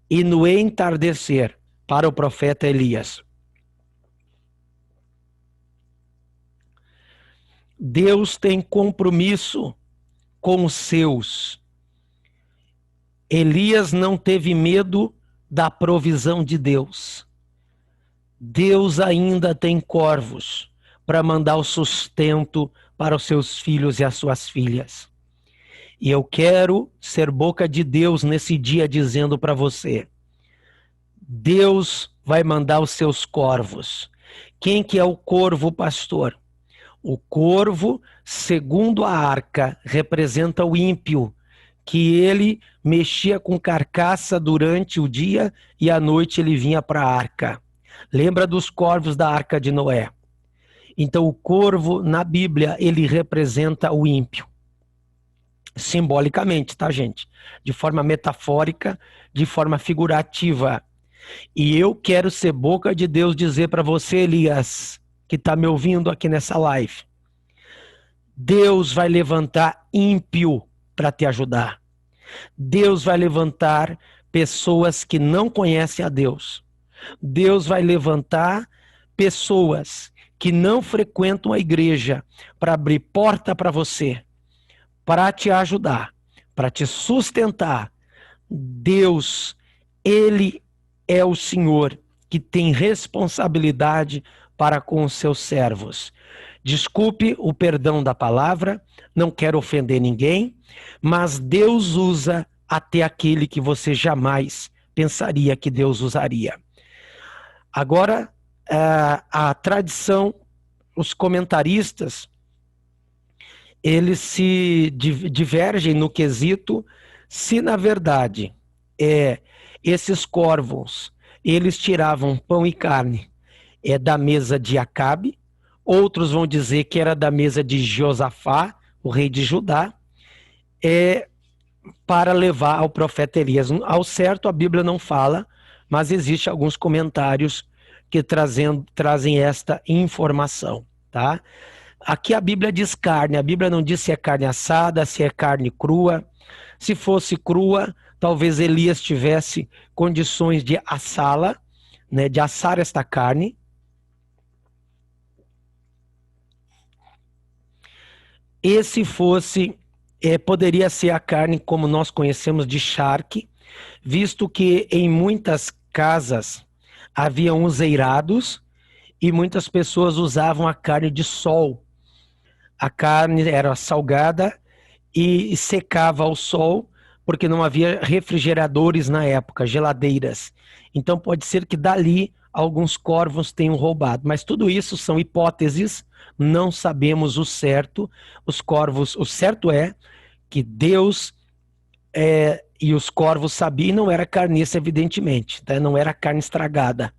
e no entardecer para o profeta Elias. Deus tem compromisso com os seus. Elias não teve medo da provisão de Deus. Deus ainda tem corvos para mandar o sustento para os seus filhos e as suas filhas. E eu quero ser boca de Deus nesse dia dizendo para você, Deus vai mandar os seus corvos. Quem que é o corvo, pastor? O corvo, segundo a arca, representa o ímpio, que ele mexia com carcaça durante o dia e à noite ele vinha para a arca. Lembra dos corvos da arca de Noé? Então o corvo na Bíblia, ele representa o ímpio. Simbolicamente, tá, gente? De forma metafórica, de forma figurativa. E eu quero ser boca de Deus dizer para você, Elias, que está me ouvindo aqui nessa live. Deus vai levantar ímpio para te ajudar. Deus vai levantar pessoas que não conhecem a Deus. Deus vai levantar pessoas que não frequentam a igreja para abrir porta para você, para te ajudar, para te sustentar. Deus, Ele é o Senhor que tem responsabilidade para com os seus servos. Desculpe o perdão da palavra, não quero ofender ninguém, mas Deus usa até aquele que você jamais pensaria que Deus usaria. Agora, a tradição, os comentaristas, eles se divergem no quesito se, na verdade, esses corvos, eles tiravam pão e carne da mesa de Acabe. Outros vão dizer que era da mesa de Josafá, o rei de Judá, para levar ao profeta Elias. Ao certo, a Bíblia não fala, mas existem alguns comentários que trazem esta informação, tá? Aqui a Bíblia diz carne, a Bíblia não diz se é carne assada, se é carne crua. Se fosse crua, talvez Elias tivesse condições de assá-la, né, de assar esta carne. E se fosse, poderia ser a carne como nós conhecemos de charque, visto que em muitas casas haviam os eirados e muitas pessoas usavam a carne de sol. A carne era salgada e secava ao sol, porque não havia refrigeradores na época, geladeiras. Então pode ser que dali alguns corvos tenham roubado, mas tudo isso são hipóteses, não sabemos o certo. Os corvos, o certo é que Deus e os corvos sabiam, e não era carniça, evidentemente, tá? Não era carne estragada,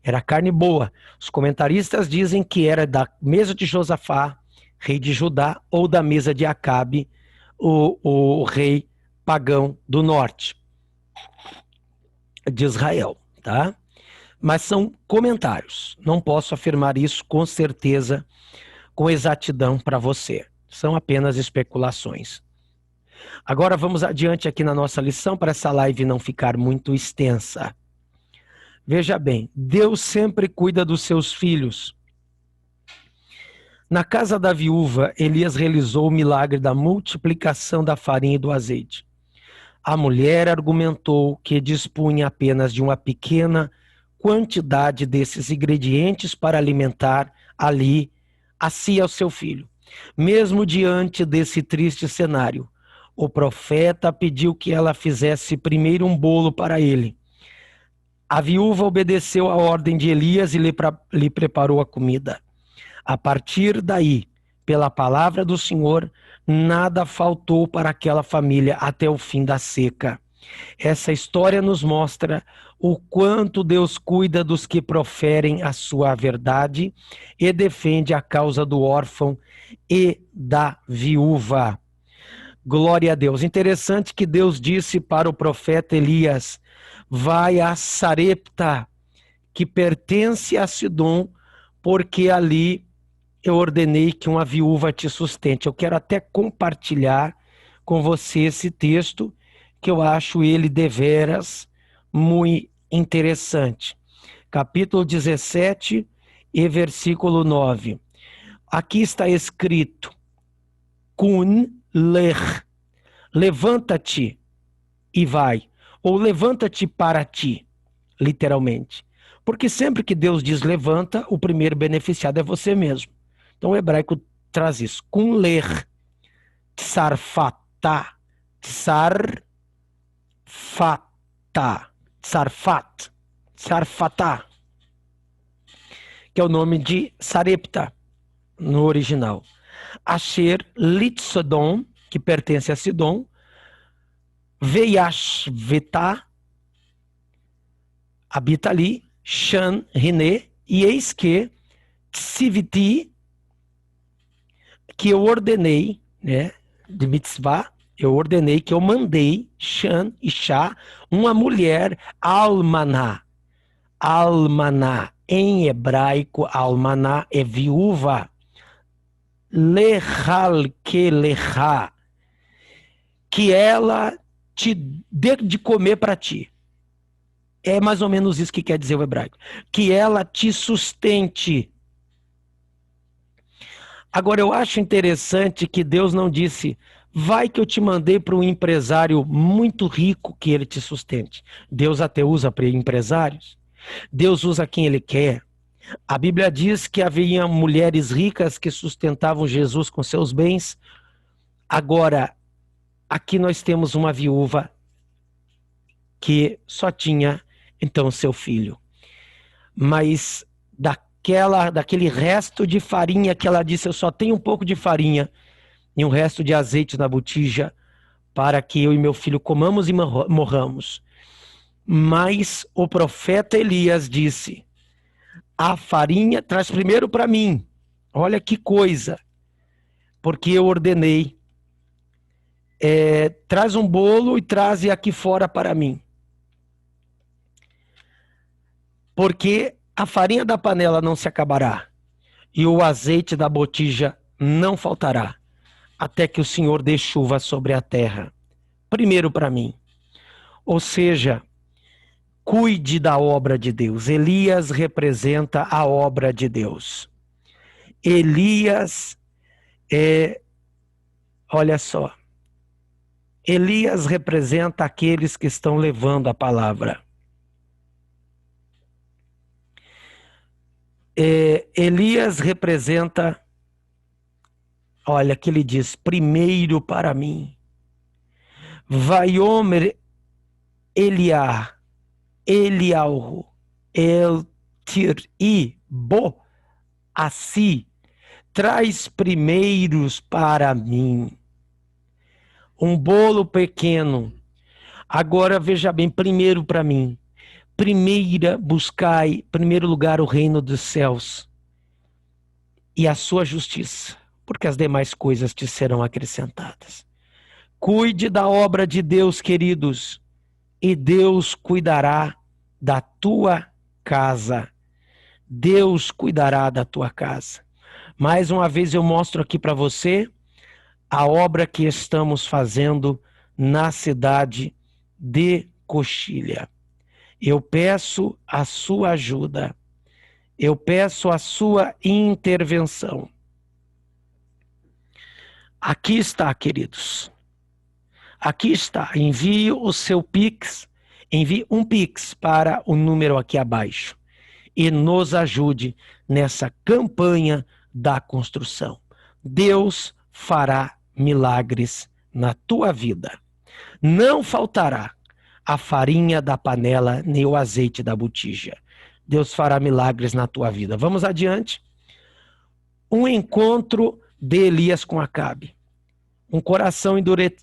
era carne boa. Os comentaristas dizem que era da mesa de Josafá, rei de Judá, ou da mesa de Acabe, o rei pagão do norte de Israel, tá? Mas são comentários, não posso afirmar isso com certeza, com exatidão para você, são apenas especulações. Agora vamos adiante aqui na nossa lição, para essa live não ficar muito extensa. Veja bem, Deus sempre cuida dos seus filhos. Na casa da viúva, Elias realizou o milagre da multiplicação da farinha e do azeite. A mulher argumentou que dispunha apenas de uma pequena quantidade desses ingredientes para alimentar a si e ao seu filho. Mesmo diante desse triste cenário, o profeta pediu que ela fizesse primeiro um bolo para ele. A viúva obedeceu à ordem de Elias e lhe preparou a comida. A partir daí, pela palavra do Senhor, nada faltou para aquela família até o fim da seca. Essa história nos mostra o quanto Deus cuida dos que proferem a sua verdade e defende a causa do órfão e da viúva. Glória a Deus. Interessante que Deus disse para o profeta Elias: vai a Sarepta, que pertence a Sidom, porque ali eu ordenei que uma viúva te sustente. Eu quero até compartilhar com você esse texto, que eu acho ele deveras muito interessante. Capítulo 17 e versículo 9. Aqui está escrito: Kun ler, levanta-te e vai, ou levanta-te para ti, literalmente. Porque sempre que Deus diz levanta, o primeiro beneficiado é você mesmo. Então o hebraico traz isso. Kun ler, tsarfatá, tsarfatá, que é o nome de Sarepta no original. Asher Litzodom, que pertence a Sidom, Veiashvetá, habita ali, Shan, Riné, e eis que Tsiviti, que eu ordenei, né, de mitzvah, eu ordenei, que eu mandei, Shan e Shá, uma mulher almaná. Almaná, em hebraico, almaná é viúva. lechal que lecha, que ela te dê de comer para ti. É mais ou menos isso que quer dizer o hebraico. Que ela te sustente. Agora, eu acho interessante que Deus não disse, vai que eu te mandei para um empresário muito rico que ele te sustente. Deus até usa para empresários. Deus usa quem ele quer. A Bíblia diz que havia mulheres ricas que sustentavam Jesus com seus bens. Agora, aqui nós temos uma viúva que só tinha, então, seu filho. Mas daquele resto de farinha que ela disse, eu só tenho um pouco de farinha e um resto de azeite na botija para que eu e meu filho comamos e morramos. Mas o profeta Elias disse, a farinha traz primeiro para mim. Olha que coisa. Porque eu ordenei. Traz um bolo e traze aqui fora para mim. Porque a farinha da panela não se acabará e o azeite da botija não faltará, até que o Senhor dê chuva sobre a terra. Primeiro para mim. Ou seja, cuide da obra de Deus. Elias representa a obra de Deus. Elias olha só, Elias representa aqueles que estão levando a palavra. Elias representa, olha que ele diz, primeiro para mim. Vaiomer Eliar, Eliahu, El Tiri, Bo, Assi, traz primeiros para mim. Um bolo pequeno. Agora veja bem, primeiro para mim. Buscai, primeiro lugar, o reino dos céus e a sua justiça, porque as demais coisas te serão acrescentadas. Cuide da obra de Deus, queridos, e Deus cuidará da tua casa. Deus cuidará da tua casa. Mais uma vez eu mostro aqui para você a obra que estamos fazendo na cidade de Coxilha. Eu peço a sua ajuda. Eu peço a sua intervenção. Aqui está, queridos. Aqui está. Envie o seu Pix. Envie um Pix para o número aqui abaixo. E nos ajude nessa campanha da construção. Deus fará milagres na tua vida. Não faltará a farinha da panela, nem o azeite da botija. Deus fará milagres na tua vida. Vamos adiante. Um encontro de Elias com Acabe. Um coração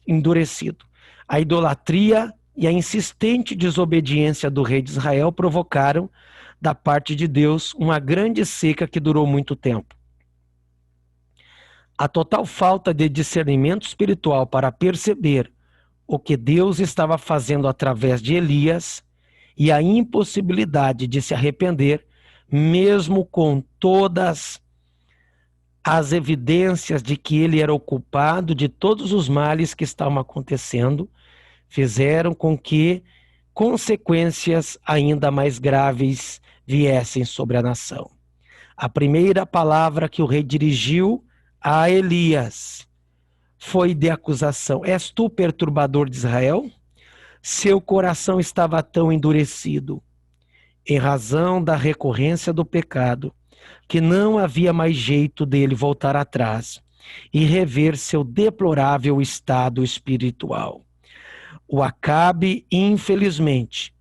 endurecido. A idolatria e a insistente desobediência do rei de Israel provocaram, da parte de Deus, uma grande seca que durou muito tempo. A total falta de discernimento espiritual para perceber o que Deus estava fazendo através de Elias e a impossibilidade de se arrepender, mesmo com todas as evidências de que ele era o culpado de todos os males que estavam acontecendo, fizeram com que consequências ainda mais graves viessem sobre a nação. A primeira palavra que o rei dirigiu a Elias foi de acusação. És tu perturbador de Israel? Seu coração estava tão endurecido, em razão da recorrência do pecado, que não havia mais jeito dele voltar atrás e rever seu deplorável estado espiritual. O Acabe, infelizmente,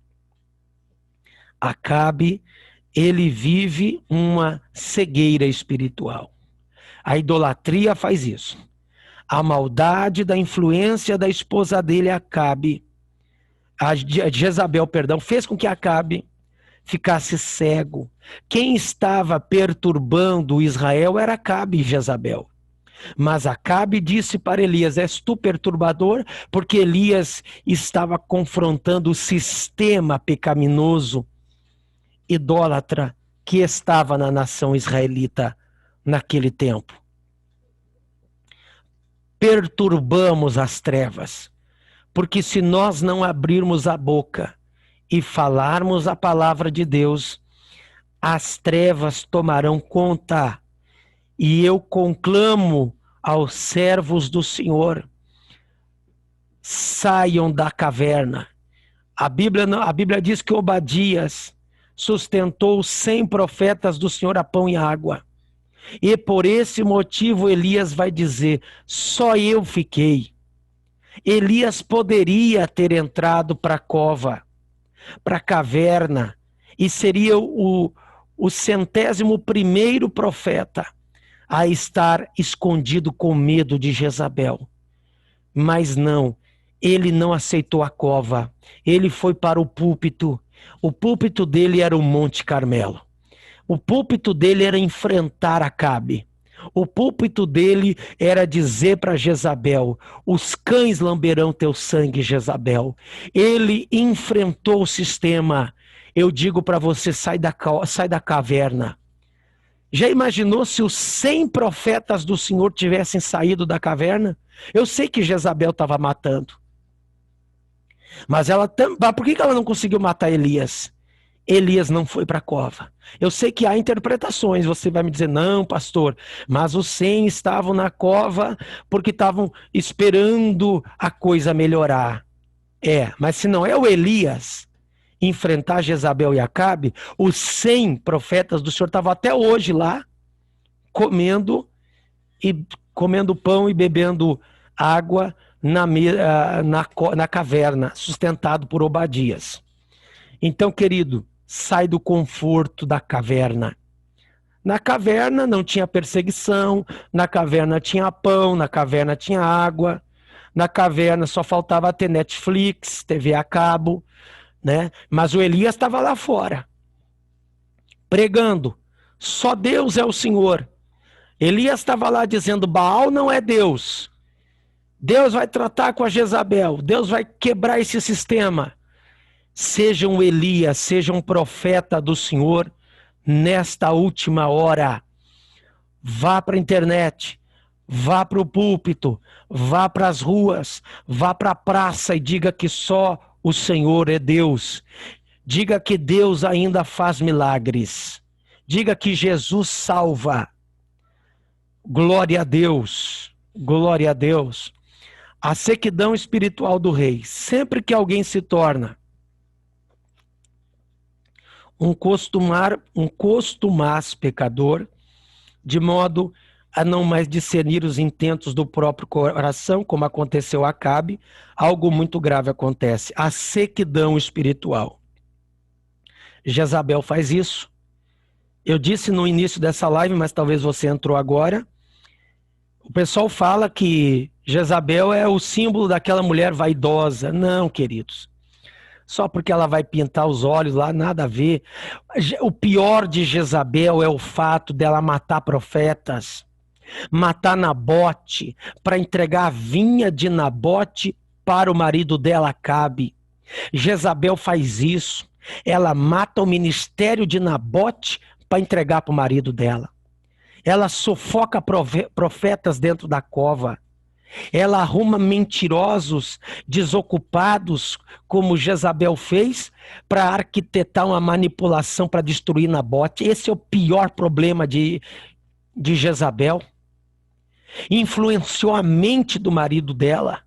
ele vive uma cegueira espiritual. A idolatria faz isso. A maldade da influência da esposa dele, Jezabel, fez com que Acabe ficasse cego. Quem estava perturbando Israel era Acabe e Jezabel. Mas Acabe disse para Elias, és tu perturbador? Porque Elias estava confrontando o sistema pecaminoso, idólatra, que estava na nação israelita naquele tempo. perturbamos as trevas. Porque se nós não abrirmos a boca e falarmos a palavra de Deus, as trevas tomarão conta. E eu conclamo aos servos do Senhor: saiam da caverna. A Bíblia diz que Obadias sustentou 100 profetas do Senhor a pão e água. E por esse motivo Elias vai dizer: só eu fiquei. Elias poderia ter entrado para a cova, para a caverna, e seria o 101º profeta a estar escondido com medo de Jezabel. Mas não, ele não aceitou a cova, ele foi para o púlpito. O púlpito dele era o Monte Carmelo. O púlpito dele era enfrentar Acabe. O púlpito dele era dizer para Jezabel: os cães lamberão teu sangue, Jezabel. Ele enfrentou o sistema. Eu digo para você: sai da caverna. Já imaginou se os 100 profetas do Senhor tivessem saído da caverna? Eu sei que Jezabel estava matando. Mas por que ela não conseguiu matar Elias? Elias não foi para a cova. Eu sei que há interpretações, você vai me dizer: não, pastor, mas os 100 estavam na cova porque estavam esperando a coisa melhorar. Mas se não é o Elias enfrentar Jezabel e Acabe, os 100 profetas do Senhor estavam até hoje lá, comendo pão e bebendo água na caverna, sustentado por Obadias. Então, querido, sai do conforto da caverna. Na caverna não tinha perseguição, na caverna tinha pão, na caverna tinha água, na caverna só faltava ter Netflix, TV a cabo, né? Mas o Elias estava lá fora, pregando: só Deus é o Senhor. Elias estava lá dizendo: Baal não é Deus. Deus vai tratar com a Jezabel, Deus vai quebrar esse sistema. Seja um Elias, seja um profeta do Senhor, nesta última hora, vá para a internet, vá para o púlpito, vá para as ruas, vá para a praça e diga que só o Senhor é Deus. Diga que Deus ainda faz milagres. Diga que Jesus salva. Glória a Deus, glória a Deus. A sequidão espiritual do rei. Sempre que alguém se torna um costumaz pecador, de modo a não mais discernir os intentos do próprio coração, como aconteceu a Acabe, algo muito grave acontece: a sequidão espiritual. Jezabel faz isso. Eu disse no início dessa live, mas talvez você entrou agora. O pessoal fala que Jezabel é o símbolo daquela mulher vaidosa. Não, queridos. Só porque ela vai pintar os olhos lá, nada a ver. O pior de Jezabel é o fato dela matar profetas, matar Nabote, para entregar a vinha de Nabote para o marido dela, Acabe. Jezabel faz isso. Ela mata o ministério de Nabote para entregar para o marido dela. Ela sufoca profetas dentro da cova. Ela arruma mentirosos, desocupados, como Jezabel fez, para arquitetar uma manipulação para destruir Nabote. Esse é o pior problema de Jezabel. Influenciou a mente do marido dela.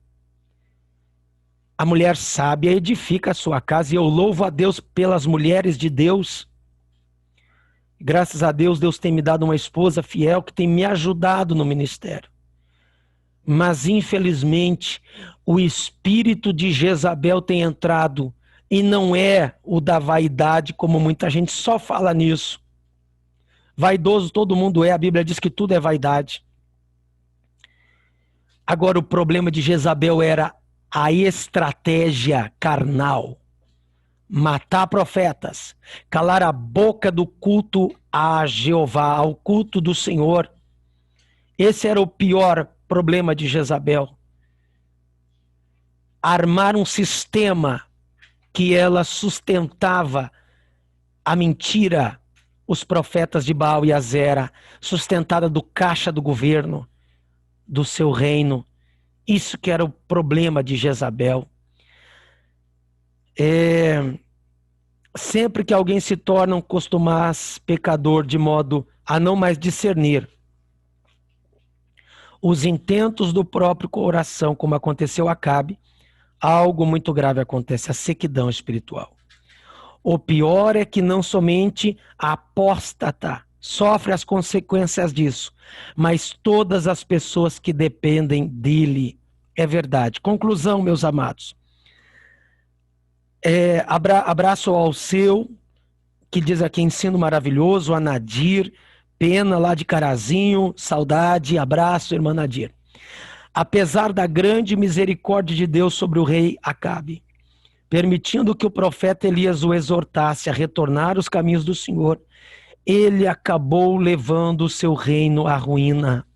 A mulher sábia edifica a sua casa, e eu louvo a Deus pelas mulheres de Deus. Graças a Deus, Deus tem me dado uma esposa fiel que tem me ajudado no ministério. Mas, infelizmente, o espírito de Jezabel tem entrado, e não é o da vaidade, como muita gente só fala nisso. Vaidoso todo mundo é, a Bíblia diz que tudo é vaidade. Agora, o problema de Jezabel era a estratégia carnal. Matar profetas, calar a boca do culto a Jeová, ao culto do Senhor. Esse era o pior problema de Jezabel. Armar um sistema que ela sustentava a mentira, os profetas de Baal e Azera, sustentada do caixa do governo, do seu reino. Isso que era o problema de Jezabel. Sempre que alguém se torna um contumaz pecador de modo a não mais discernir os intentos do próprio coração, como aconteceu a Acabe, algo muito grave acontece, a sequidão espiritual. O pior é que não somente a apóstata sofre as consequências disso, mas todas as pessoas que dependem dele. É verdade. Conclusão, meus amados. Abraço ao seu, que diz aqui, ensino maravilhoso, a Nadir, Pena lá de Carazinho, saudade, abraço, irmã Nadir. Apesar da grande misericórdia de Deus sobre o rei Acabe, permitindo que o profeta Elias o exortasse a retornar aos caminhos do Senhor, ele acabou levando o seu reino à ruína.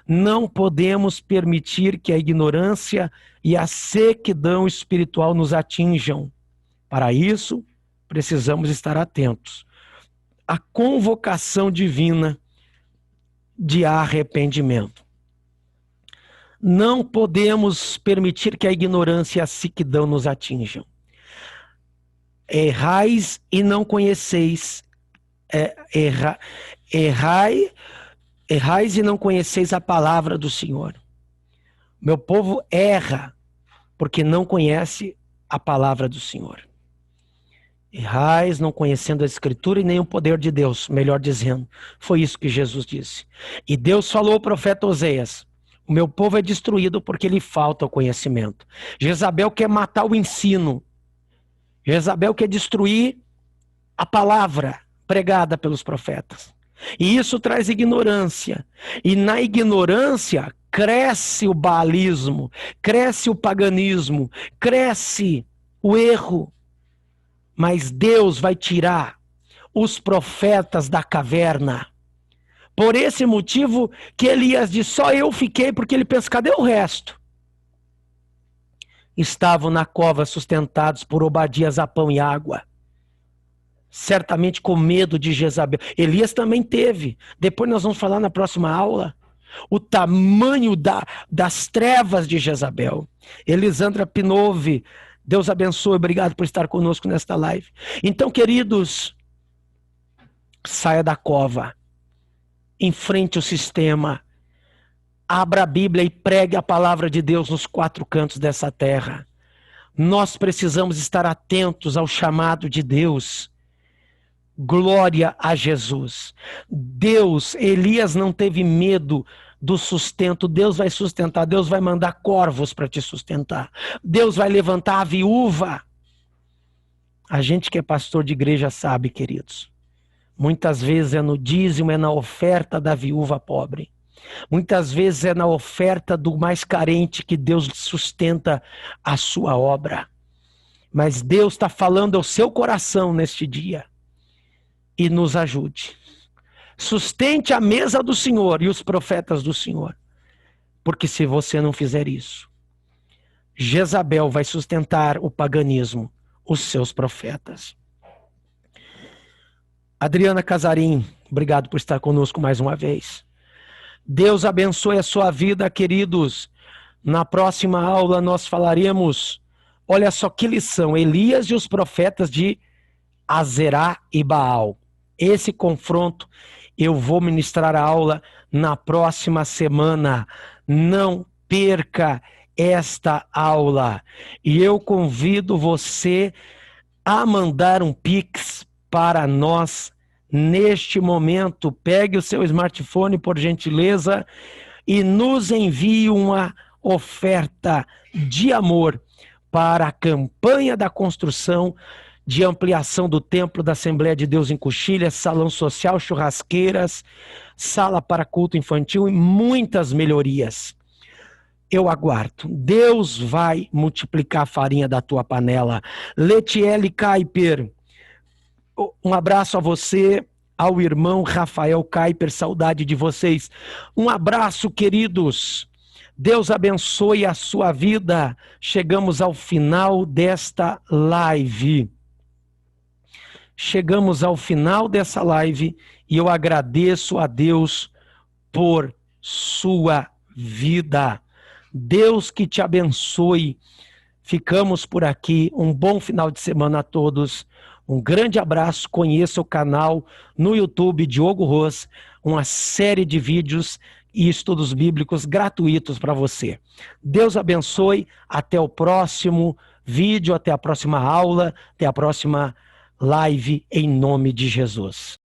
Não podemos permitir que a ignorância e a sequidão espiritual nos atinjam. Para isso, precisamos estar atentos à convocação divina de arrependimento. Não podemos permitir que a ignorância e a sequidão nos atinjam. Errais e não conheceis. Errais e não conheceis a palavra do Senhor. Meu povo erra porque não conhece a palavra do Senhor. Errais não conhecendo a Escritura e nem o poder de Deus, melhor dizendo. Foi isso que Jesus disse. E Deus falou ao profeta Oséias: o meu povo é destruído porque lhe falta o conhecimento. Jezabel quer matar o ensino. Jezabel quer destruir a palavra pregada pelos profetas. E isso traz ignorância. E na ignorância cresce o baalismo, cresce o paganismo, cresce o erro. Mas Deus vai tirar os profetas da caverna. Por esse motivo que Elias disse, só eu fiquei, porque ele pensa, cadê o resto? Estavam na cova sustentados por Obadias a pão e água. Certamente com medo de Jezabel. Elias também teve. Depois nós vamos falar na próxima aula o tamanho das trevas de Jezabel. Elisandra Pinove, Deus abençoe, obrigado por estar conosco nesta live. Então, queridos, saia da cova, enfrente o sistema, abra a Bíblia e pregue a palavra de Deus nos quatro cantos dessa terra. Nós precisamos estar atentos ao chamado de Deus. Glória a Jesus. Deus, Elias não teve medo do sustento. Deus vai sustentar, Deus vai mandar corvos para te sustentar. Deus vai levantar a viúva. A gente que é pastor de igreja sabe, queridos. Muitas vezes é no dízimo, é na oferta da viúva pobre. Muitas vezes é na oferta do mais carente que Deus sustenta a sua obra. Mas Deus está falando ao seu coração neste dia. E nos ajude. Sustente a mesa do Senhor e os profetas do Senhor. Porque se você não fizer isso, Jezabel vai sustentar o paganismo, os seus profetas. Adriana Casarim, obrigado por estar conosco mais uma vez. Deus abençoe a sua vida, queridos. Na próxima aula nós falaremos, olha só que lição, Elias e os profetas de Azerá e Baal. Esse confronto eu vou ministrar a aula na próxima semana. Não perca esta aula. E eu convido você a mandar um Pix para nós neste momento. Pegue o seu smartphone, por gentileza, e nos envie uma oferta de amor para a campanha da construção de ampliação do templo da Assembleia de Deus em Coxilha, salão social, churrasqueiras, sala para culto infantil e muitas melhorias. Eu aguardo. Deus vai multiplicar a farinha da tua panela. Letiele Kuyper, um abraço a você, ao irmão Rafael Kuyper, saudade de vocês. Um abraço, queridos. Deus abençoe a sua vida. Chegamos ao final desta live. Chegamos ao final dessa live e eu agradeço a Deus por sua vida. Deus que te abençoe. Ficamos por aqui. Um bom final de semana a todos. Um grande abraço. Conheça o canal no YouTube Diogo Ros, uma série de vídeos e estudos bíblicos gratuitos para você. Deus abençoe. Até o próximo vídeo, até a próxima aula, até a próxima live, em nome de Jesus.